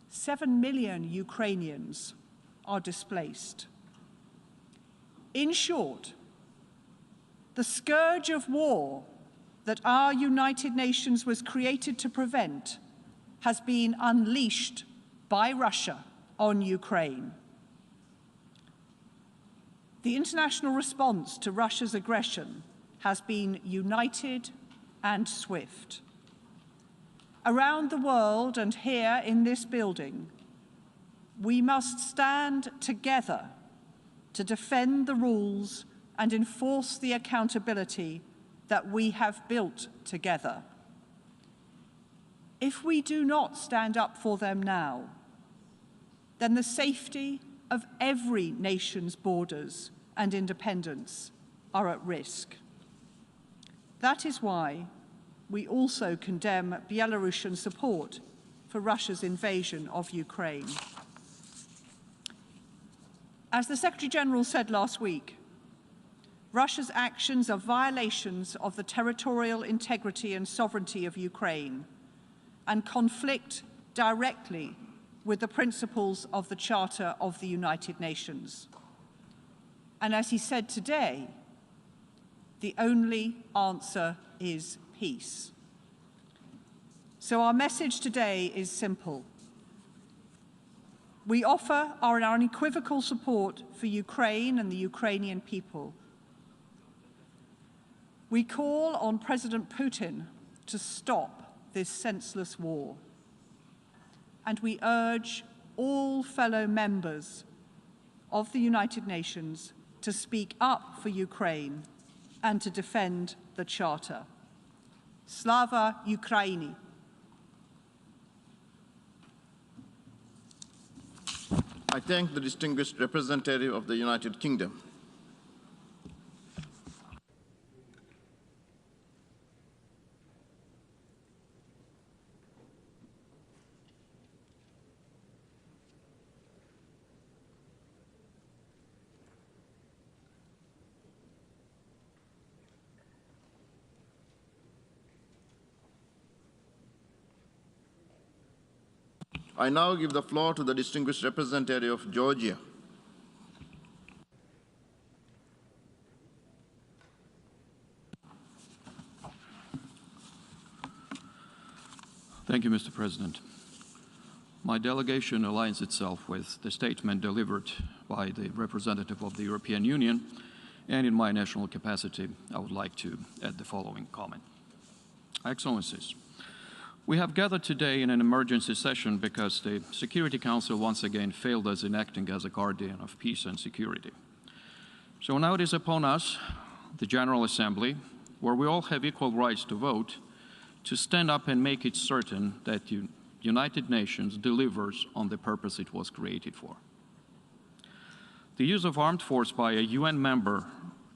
7 million Ukrainians are displaced. In short, the scourge of war that our United Nations was created to prevent has been unleashed by Russia on Ukraine. The international response to Russia's aggression has been united and swift. Around the world and here in this building, we must stand together to defend the rules and enforce the accountability that we have built together. If we do not stand up for them now, then the safety of every nation's borders and independence are at risk. That is why we also condemn Belarusian support for Russia's invasion of Ukraine. As the Secretary-General said last week, Russia's actions are violations of the territorial integrity and sovereignty of Ukraine and conflict directly with the principles of the Charter of the United Nations. And as he said today, the only answer is peace. So our message today is simple. We offer our unequivocal support for Ukraine and the Ukrainian people. We call on President Putin to stop this senseless war. And we urge all fellow members of the United Nations to speak up for Ukraine and to defend the Charter. Slava Ukraini! I thank the distinguished representative of the United Kingdom. I now give the floor to the distinguished representative of Georgia. Thank you, Mr. President. My delegation aligns itself with the statement delivered by the representative of the European Union, and in my national capacity, I would like to add the following comment. Excellencies, we have gathered today in an emergency session because the Security Council once again failed us in acting as a guardian of peace and security. So now it is upon us, the General Assembly, where we all have equal rights to vote, to stand up and make it certain that the United Nations delivers on the purpose it was created for. The use of armed force by a UN member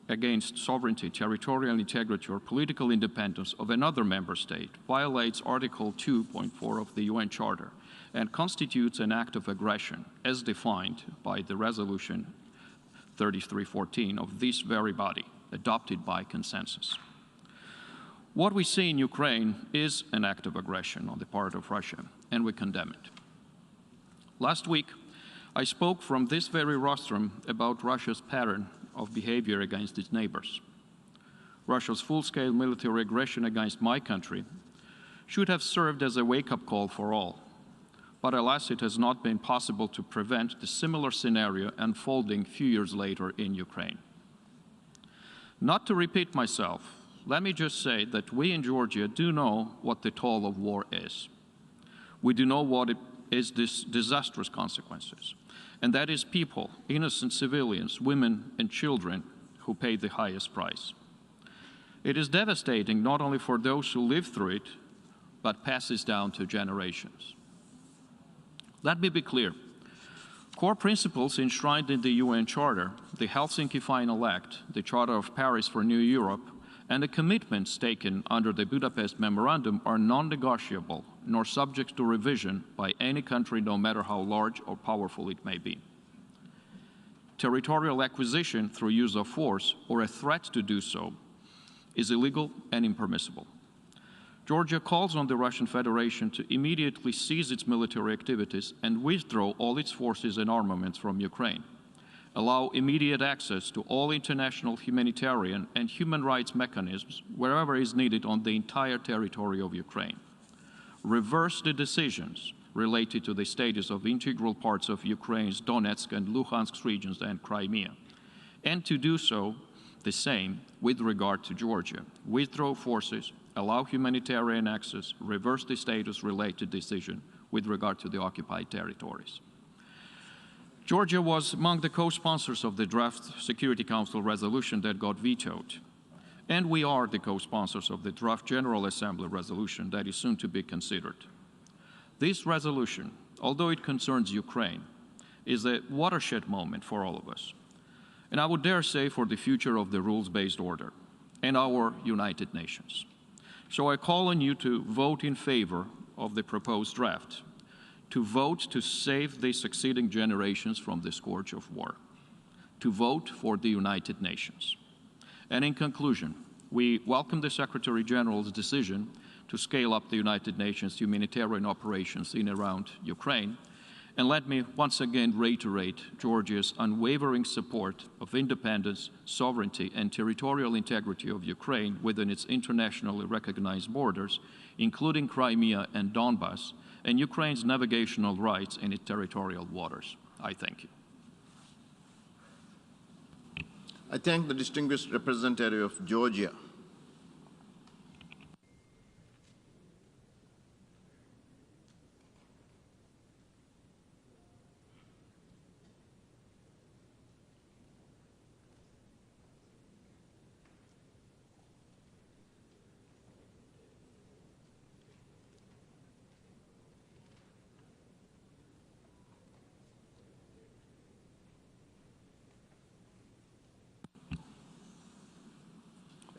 against sovereignty, territorial integrity, or political independence of another member state violates Article 2.4 of the UN Charter and constitutes an act of aggression as defined by the Resolution 3314 of this very body, adopted by consensus. What we see in Ukraine is an act of aggression on the part of Russia, and we condemn it. Last week, I spoke from this very rostrum about Russia's pattern of behavior against its neighbors. Russia's full-scale military aggression against my country should have served as a wake-up call for all. But alas, it has not been possible to prevent the similar scenario unfolding a few years later in Ukraine. Not to repeat myself, let me just say that we in Georgia do know what the toll of war is. We do know what it is this disastrous consequences. And that is people, innocent civilians, women and children who pay the highest price. It is devastating not only for those who live through it, but passes down to generations. Let me be clear. Core principles enshrined in the UN Charter, the Helsinki Final Act, the Charter of Paris for New Europe, and the commitments taken under the Budapest Memorandum are non-negotiable nor subject to revision by any country, no matter how large or powerful it may be. Territorial acquisition through use of force or a threat to do so is illegal and impermissible. Georgia calls on the Russian Federation to immediately cease its military activities and withdraw all its forces and armaments from Ukraine. Allow immediate access to all international humanitarian and human rights mechanisms wherever is needed on the entire territory of Ukraine. Reverse the decisions related to the status of integral parts of Ukraine's Donetsk and Luhansk regions and Crimea, and to do so the same with regard to Georgia. Withdraw forces, allow humanitarian access, reverse the status-related decision with regard to the occupied territories. Georgia was among the co-sponsors of the draft Security Council resolution that got vetoed. And we are the co-sponsors of the draft General Assembly resolution that is soon to be considered. This resolution, although it concerns Ukraine, is a watershed moment for all of us. And I would dare say for the future of the rules-based order and our United Nations. So I call on you to vote in favor of the proposed draft, to vote to save the succeeding generations from the scourge of war, to vote for the United Nations. And in conclusion, we welcome the Secretary General's decision to scale up the United Nations humanitarian operations in and around Ukraine, And let me once again reiterate Georgia's unwavering support of independence, sovereignty, and territorial integrity of Ukraine within its internationally recognized borders, including Crimea and Donbass, and Ukraine's navigational rights in its territorial waters. I thank you. I thank the distinguished representative of Georgia.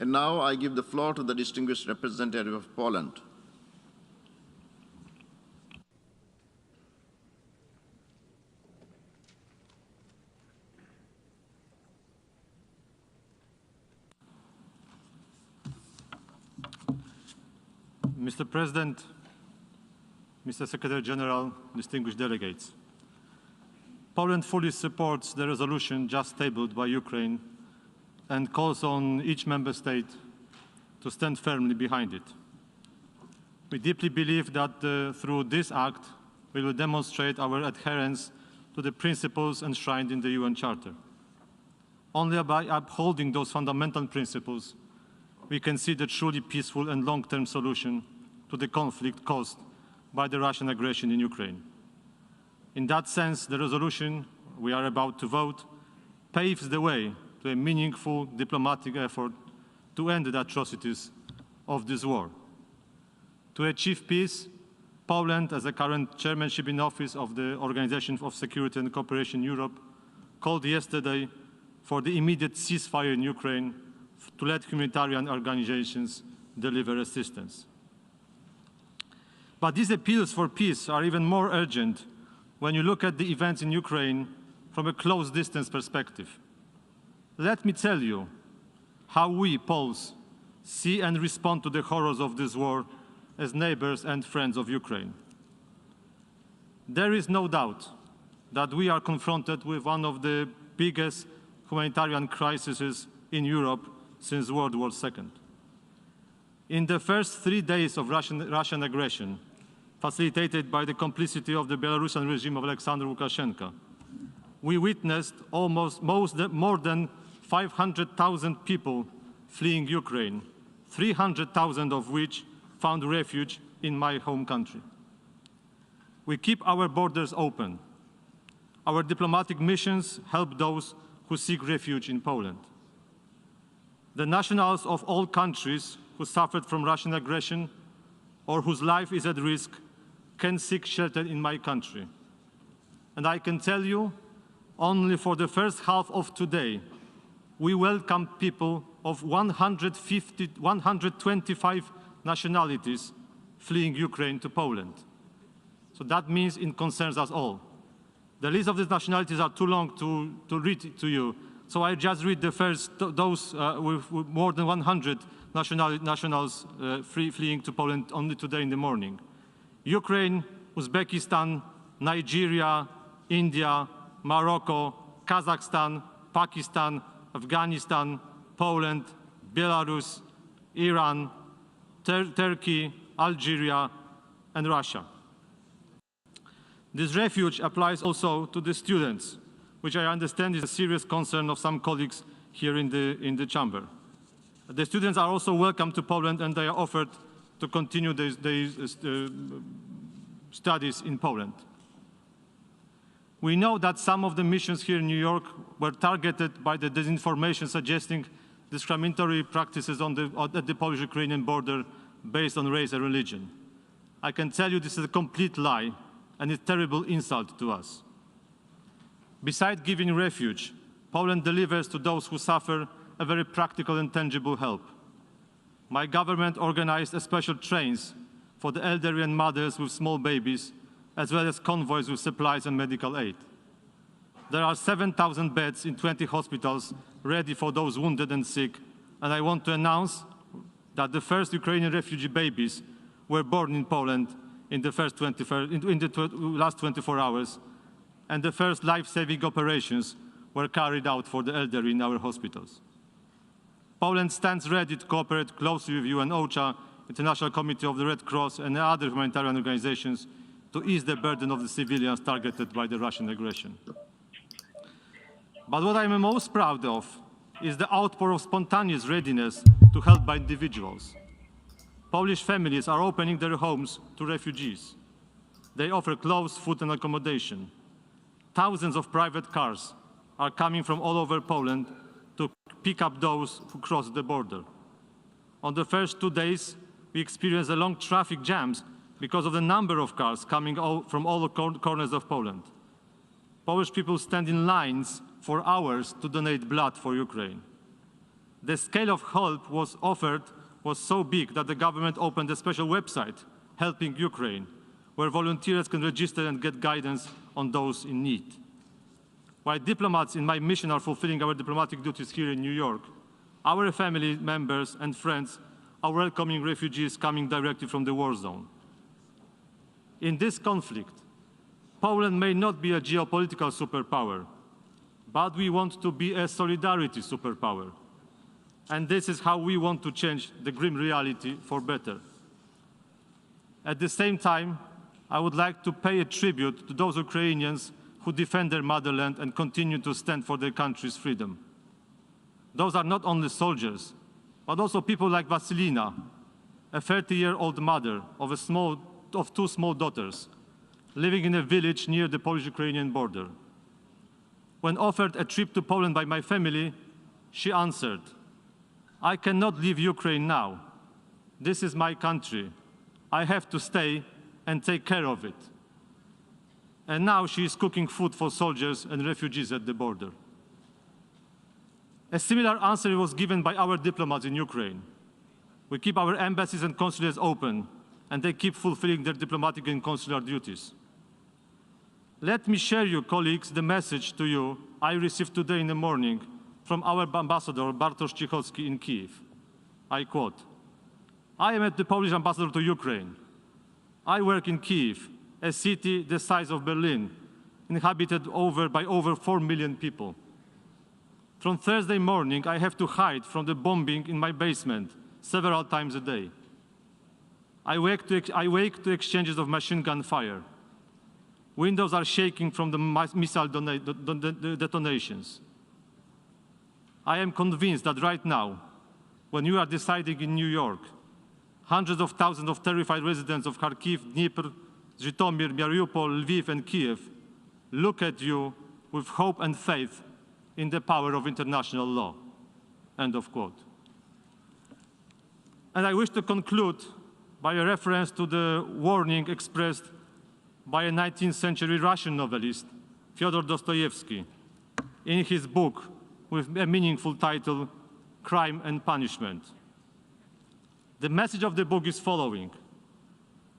And now I give the floor to the distinguished representative of Poland. Mr. President, Mr. Secretary General, distinguished delegates, Poland fully supports the resolution just tabled by Ukraine and calls on each member state to stand firmly behind it. We deeply believe that through this act, we will demonstrate our adherence to the principles enshrined in the UN Charter. Only by upholding those fundamental principles, we can see the truly peaceful and long-term solution to the conflict caused by the Russian aggression in Ukraine. In that sense, the resolution we are about to vote paves the way to a meaningful diplomatic effort to end the atrocities of this war. To achieve peace, Poland, as the current chairmanship in office of the Organization of Security and Cooperation in Europe, called yesterday for the immediate ceasefire in Ukraine to let humanitarian organizations deliver assistance. But these appeals for peace are even more urgent when you look at the events in Ukraine from a close distance perspective. Let me tell you how we, Poles, see and respond to the horrors of this war as neighbors and friends of Ukraine. There is no doubt that we are confronted with one of the biggest humanitarian crises in Europe since World War II. In the first 3 days of Russian aggression, facilitated by the complicity of the Belarusian regime of Alexander Lukashenko, we witnessed more than 500,000 people fleeing Ukraine, 300,000 of which found refuge in my home country. We keep our borders open. Our diplomatic missions help those who seek refuge in Poland. The nationals of all countries who suffered from Russian aggression or whose life is at risk can seek shelter in my country. And I can tell you, only for the first half of today, we welcome people of 125 nationalities fleeing Ukraine to Poland. So that means it concerns us all. The list of these nationalities are too long to read to you. So I just read the first, those with more than 100 nationals fleeing to Poland only today in the morning. Ukraine, Uzbekistan, Nigeria, India, Morocco, Kazakhstan, Pakistan, Afghanistan, Poland, Belarus, Iran, Turkey, Algeria, and Russia. This refuge applies also to the students, which I understand is a serious concern of some colleagues here in the chamber. The students are also welcome to Poland, and they are offered to continue their studies in Poland. We know that some of the missions here in New York were targeted by the disinformation suggesting discriminatory practices at the Polish-Ukrainian border based on race and religion. I can tell you this is a complete lie and a terrible insult to us. Besides giving refuge, Poland delivers to those who suffer a very practical and tangible help. My government organized special trains for the elderly and mothers with small babies, as well as convoys with supplies and medical aid. There are 7,000 beds in 20 hospitals ready for those wounded and sick, and I want to announce that the first Ukrainian refugee babies were born in Poland in the last 24 hours, and the first life-saving operations were carried out for the elderly in our hospitals. Poland stands ready to cooperate closely with you and OCHA, International Committee of the Red Cross, and other humanitarian organizations to ease the burden of the civilians targeted by the Russian aggression. But what I'm most proud of is the outpour of spontaneous readiness to help by individuals. Polish families are opening their homes to refugees. They offer clothes, food, and accommodation. Thousands of private cars are coming from all over Poland to pick up those who cross the border. On the first 2 days, we experienced long traffic jams because of the number of cars coming from all corners of Poland. Polish people stand in lines for hours to donate blood for Ukraine. The scale of help was offered was so big that the government opened a special website, Helping Ukraine, where volunteers can register and get guidance on those in need. While diplomats in my mission are fulfilling our diplomatic duties here in New York, our family members and friends are welcoming refugees coming directly from the war zone. In this conflict, Poland may not be a geopolitical superpower, but we want to be a solidarity superpower. And this is how we want to change the grim reality for better. At the same time, I would like to pay a tribute to those Ukrainians who defend their motherland and continue to stand for their country's freedom. Those are not only soldiers, but also people like Vasilina, a 30-year-old mother of two small daughters, living in a village near the Polish-Ukrainian border. When offered a trip to Poland by my family, she answered, "I cannot leave Ukraine now. This is my country. I have to stay and take care of it." And now she is cooking food for soldiers and refugees at the border. A similar answer was given by our diplomats in Ukraine. We keep our embassies and consulates open, and they keep fulfilling their diplomatic and consular duties. Let me share, you colleagues, the message to you I received today in the morning from our ambassador, Bartosz Cichocki, in Kyiv. I quote, "I am the Polish ambassador to Ukraine. I work in Kyiv, a city the size of Berlin, inhabited by over 4 million people. From Thursday morning, I have to hide from the bombing in my basement several times a day. I wake to exchanges of machine gun fire. Windows are shaking from the missile detonations. I am convinced that right now, when you are deciding in New York, hundreds of thousands of terrified residents of Kharkiv, Dnipro, Zhytomyr, Mariupol, Lviv, and Kiev look at you with hope and faith in the power of international law." End of quote. And I wish to conclude by a reference to the warning expressed by a 19th century Russian novelist, Fyodor Dostoevsky, in his book with a meaningful title, Crime and Punishment. The message of the book is following.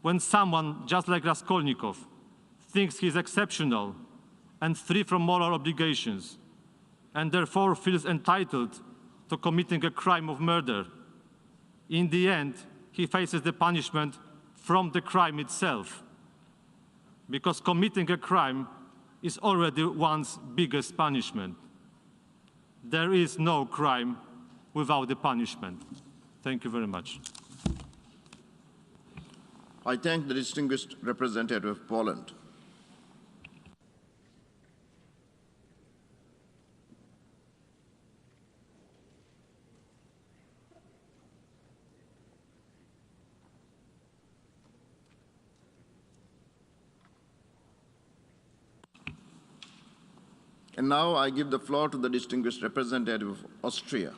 When someone, just like Raskolnikov, thinks he's exceptional and free from moral obligations, and therefore feels entitled to committing a crime of murder, in the end, he faces the punishment from the crime itself, because committing a crime is already one's biggest punishment. There is no crime without the punishment. Thank you very much. I thank the distinguished representative of Poland. And now I give the floor to the distinguished representative of Austria.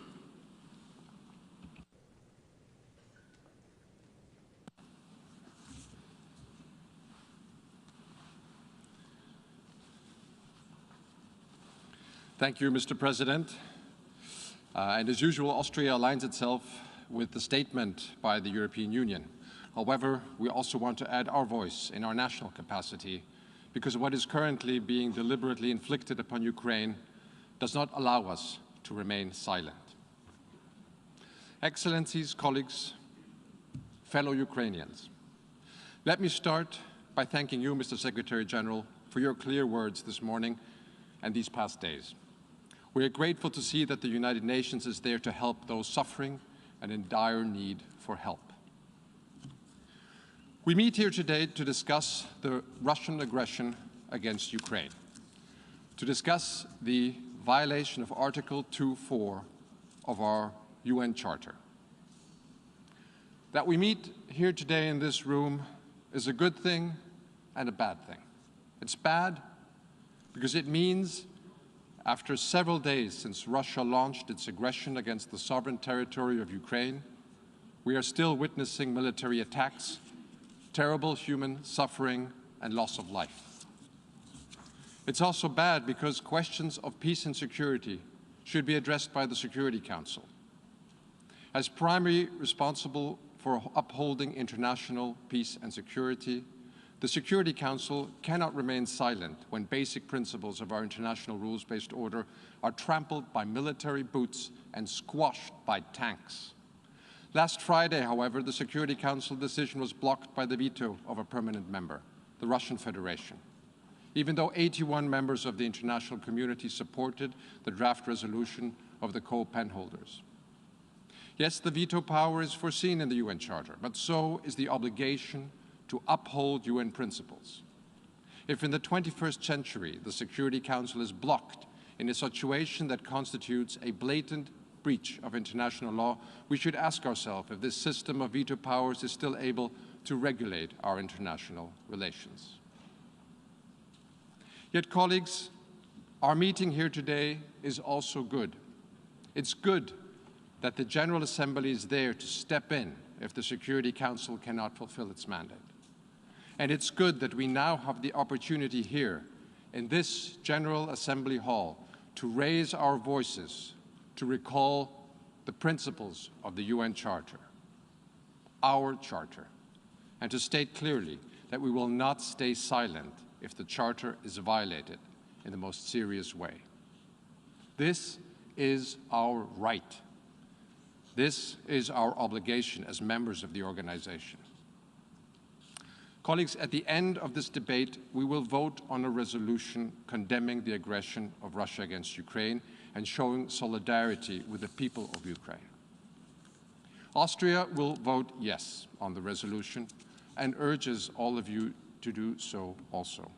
Thank you, Mr. President. And as usual, Austria aligns itself with the statement by the European Union. However, we also want to add our voice in our national capacity, because what is currently being deliberately inflicted upon Ukraine does not allow us to remain silent. Excellencies, colleagues, fellow Ukrainians, Let me start by thanking you, Mr. Secretary General, for your clear words this morning and these past days. We are grateful to see that the United Nations is there to help those suffering and in dire need for help. We meet here today to discuss the Russian aggression against Ukraine, to discuss the violation of Article 2.4 of our UN Charter. That we meet here today in this room is a good thing and a bad thing. It's bad because it means after several days since Russia launched its aggression against the sovereign territory of Ukraine, we are still witnessing military attacks, terrible human suffering, and loss of life. It's also bad because questions of peace and security should be addressed by the Security Council. As primary responsible for upholding international peace and security, the Security Council cannot remain silent when basic principles of our international rules-based order are trampled by military boots and squashed by tanks. Last Friday, however, the Security Council decision was blocked by the veto of a permanent member, the Russian Federation, even though 81 members of the international community supported the draft resolution of the co-pen holders. Yes, the veto power is foreseen in the UN Charter, but so is the obligation to uphold UN principles. If in the 21st century the Security Council is blocked in a situation that constitutes a blatant breach of international law, we should ask ourselves if this system of veto powers is still able to regulate our international relations. Yet, colleagues, our meeting here today is also good. It's good that the General Assembly is there to step in if the Security Council cannot fulfill its mandate. And it's good that we now have the opportunity here in this General Assembly Hall to raise our voices, to recall the principles of the UN Charter, our Charter, and to state clearly that we will not stay silent if the Charter is violated in the most serious way. This is our right. This is our obligation as members of the organization. Colleagues, at the end of this debate, we will vote on a resolution condemning the aggression of Russia against Ukraine and showing solidarity with the people of Ukraine. Austria will vote yes on the resolution and urges all of you to do so also.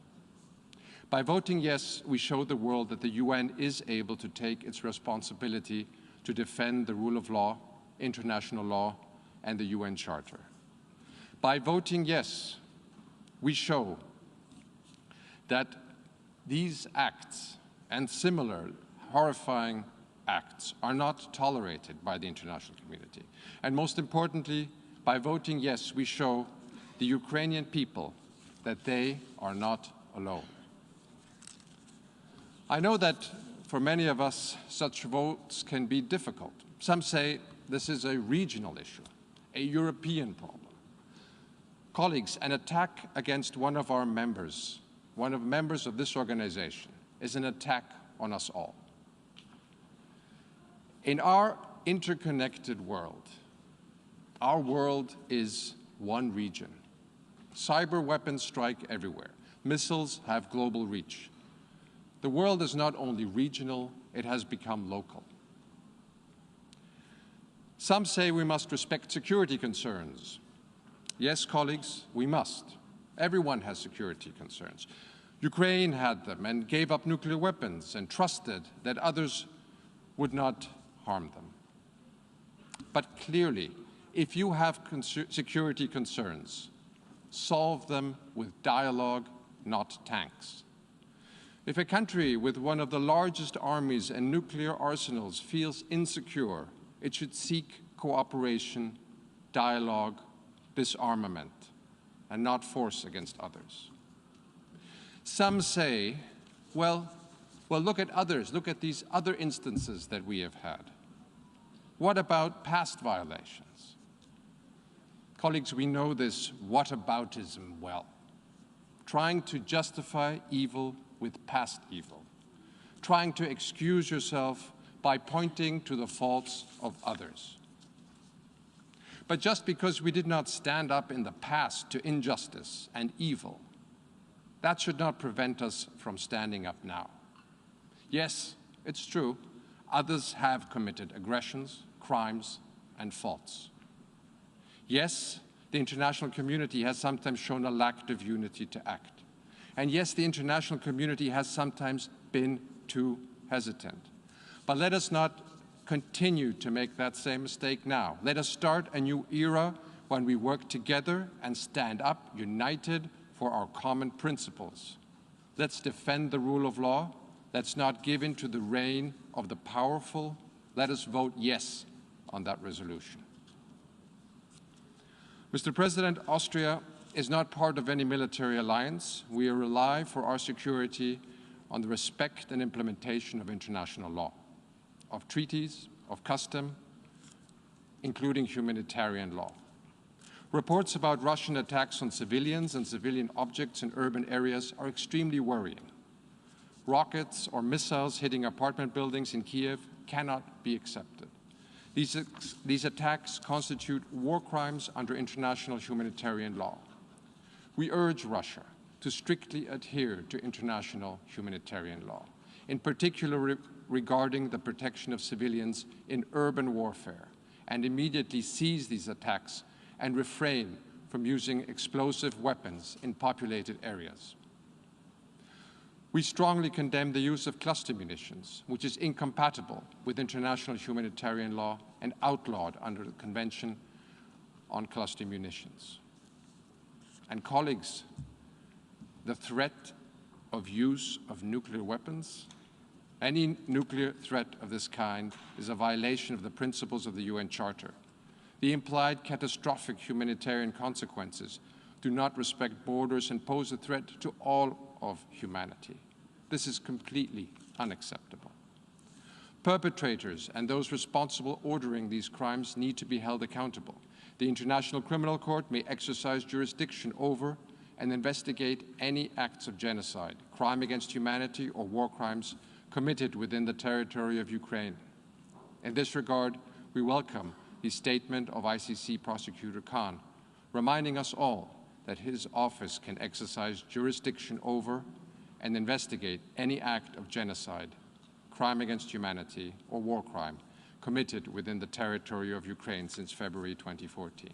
By voting yes, we show the world that the UN is able to take its responsibility to defend the rule of law, international law, and the UN Charter. By voting yes, we show that these acts and similar horrifying acts are not tolerated by the international community. And most importantly, by voting yes, we show the Ukrainian people that they are not alone. I know that for many of us, such votes can be difficult. Some say this is a regional issue, a European problem. Colleagues, an attack against one of our members, one of members of this organization, is an attack on us all. In our interconnected world, our world is one region. Cyber weapons strike everywhere. Missiles have global reach. The world is not only regional, it has become local. Some say we must respect security concerns. Yes, colleagues, we must. Everyone has security concerns. Ukraine had them and gave up nuclear weapons and trusted that others would not harm them. But clearly, if you have security concerns, solve them with dialogue, not tanks. If a country with one of the largest armies and nuclear arsenals feels insecure, it should seek cooperation, dialogue, disarmament, and not force against others. Some say, well, look at others, look at these other instances that we have had. What about past violations? Colleagues, we know this whataboutism well. Trying to justify evil with past evil. Trying to excuse yourself by pointing to the faults of others. But just because we did not stand up in the past to injustice and evil, that should not prevent us from standing up now. Yes, it's true, others have committed aggressions, crimes, and faults. Yes, the international community has sometimes shown a lack of unity to act. And yes, the international community has sometimes been too hesitant. But let us not continue to make that same mistake now. Let us start a new era when we work together and stand up united for our common principles. Let's defend the rule of law. Let's not give in to the reign of the powerful. Let us vote yes on that resolution. Mr. President, Austria is not part of any military alliance. We rely for our security on the respect and implementation of international law, of treaties, of custom, including humanitarian law. Reports about Russian attacks on civilians and civilian objects in urban areas are extremely worrying. Rockets or missiles hitting apartment buildings in Kiev cannot be accepted. These attacks constitute war crimes under international humanitarian law. We urge Russia to strictly adhere to international humanitarian law, in particular regarding the protection of civilians in urban warfare, and immediately cease these attacks and refrain from using explosive weapons in populated areas. We strongly condemn the use of cluster munitions, which is incompatible with international humanitarian law and outlawed under the Convention on Cluster Munitions. And colleagues, the threat of use of nuclear weapons, any nuclear threat of this kind is a violation of the principles of the UN Charter. The implied catastrophic humanitarian consequences do not respect borders and pose a threat to all of humanity. This is completely unacceptable. Perpetrators and those responsible ordering these crimes need to be held accountable. The International Criminal Court may exercise jurisdiction over and investigate any acts of genocide, crime against humanity, or war crimes committed within the territory of Ukraine. In this regard, we welcome the statement of ICC Prosecutor Khan, reminding us all that his office can exercise jurisdiction over and investigate any act of genocide, crime against humanity, or war crime committed within the territory of Ukraine since February 2014.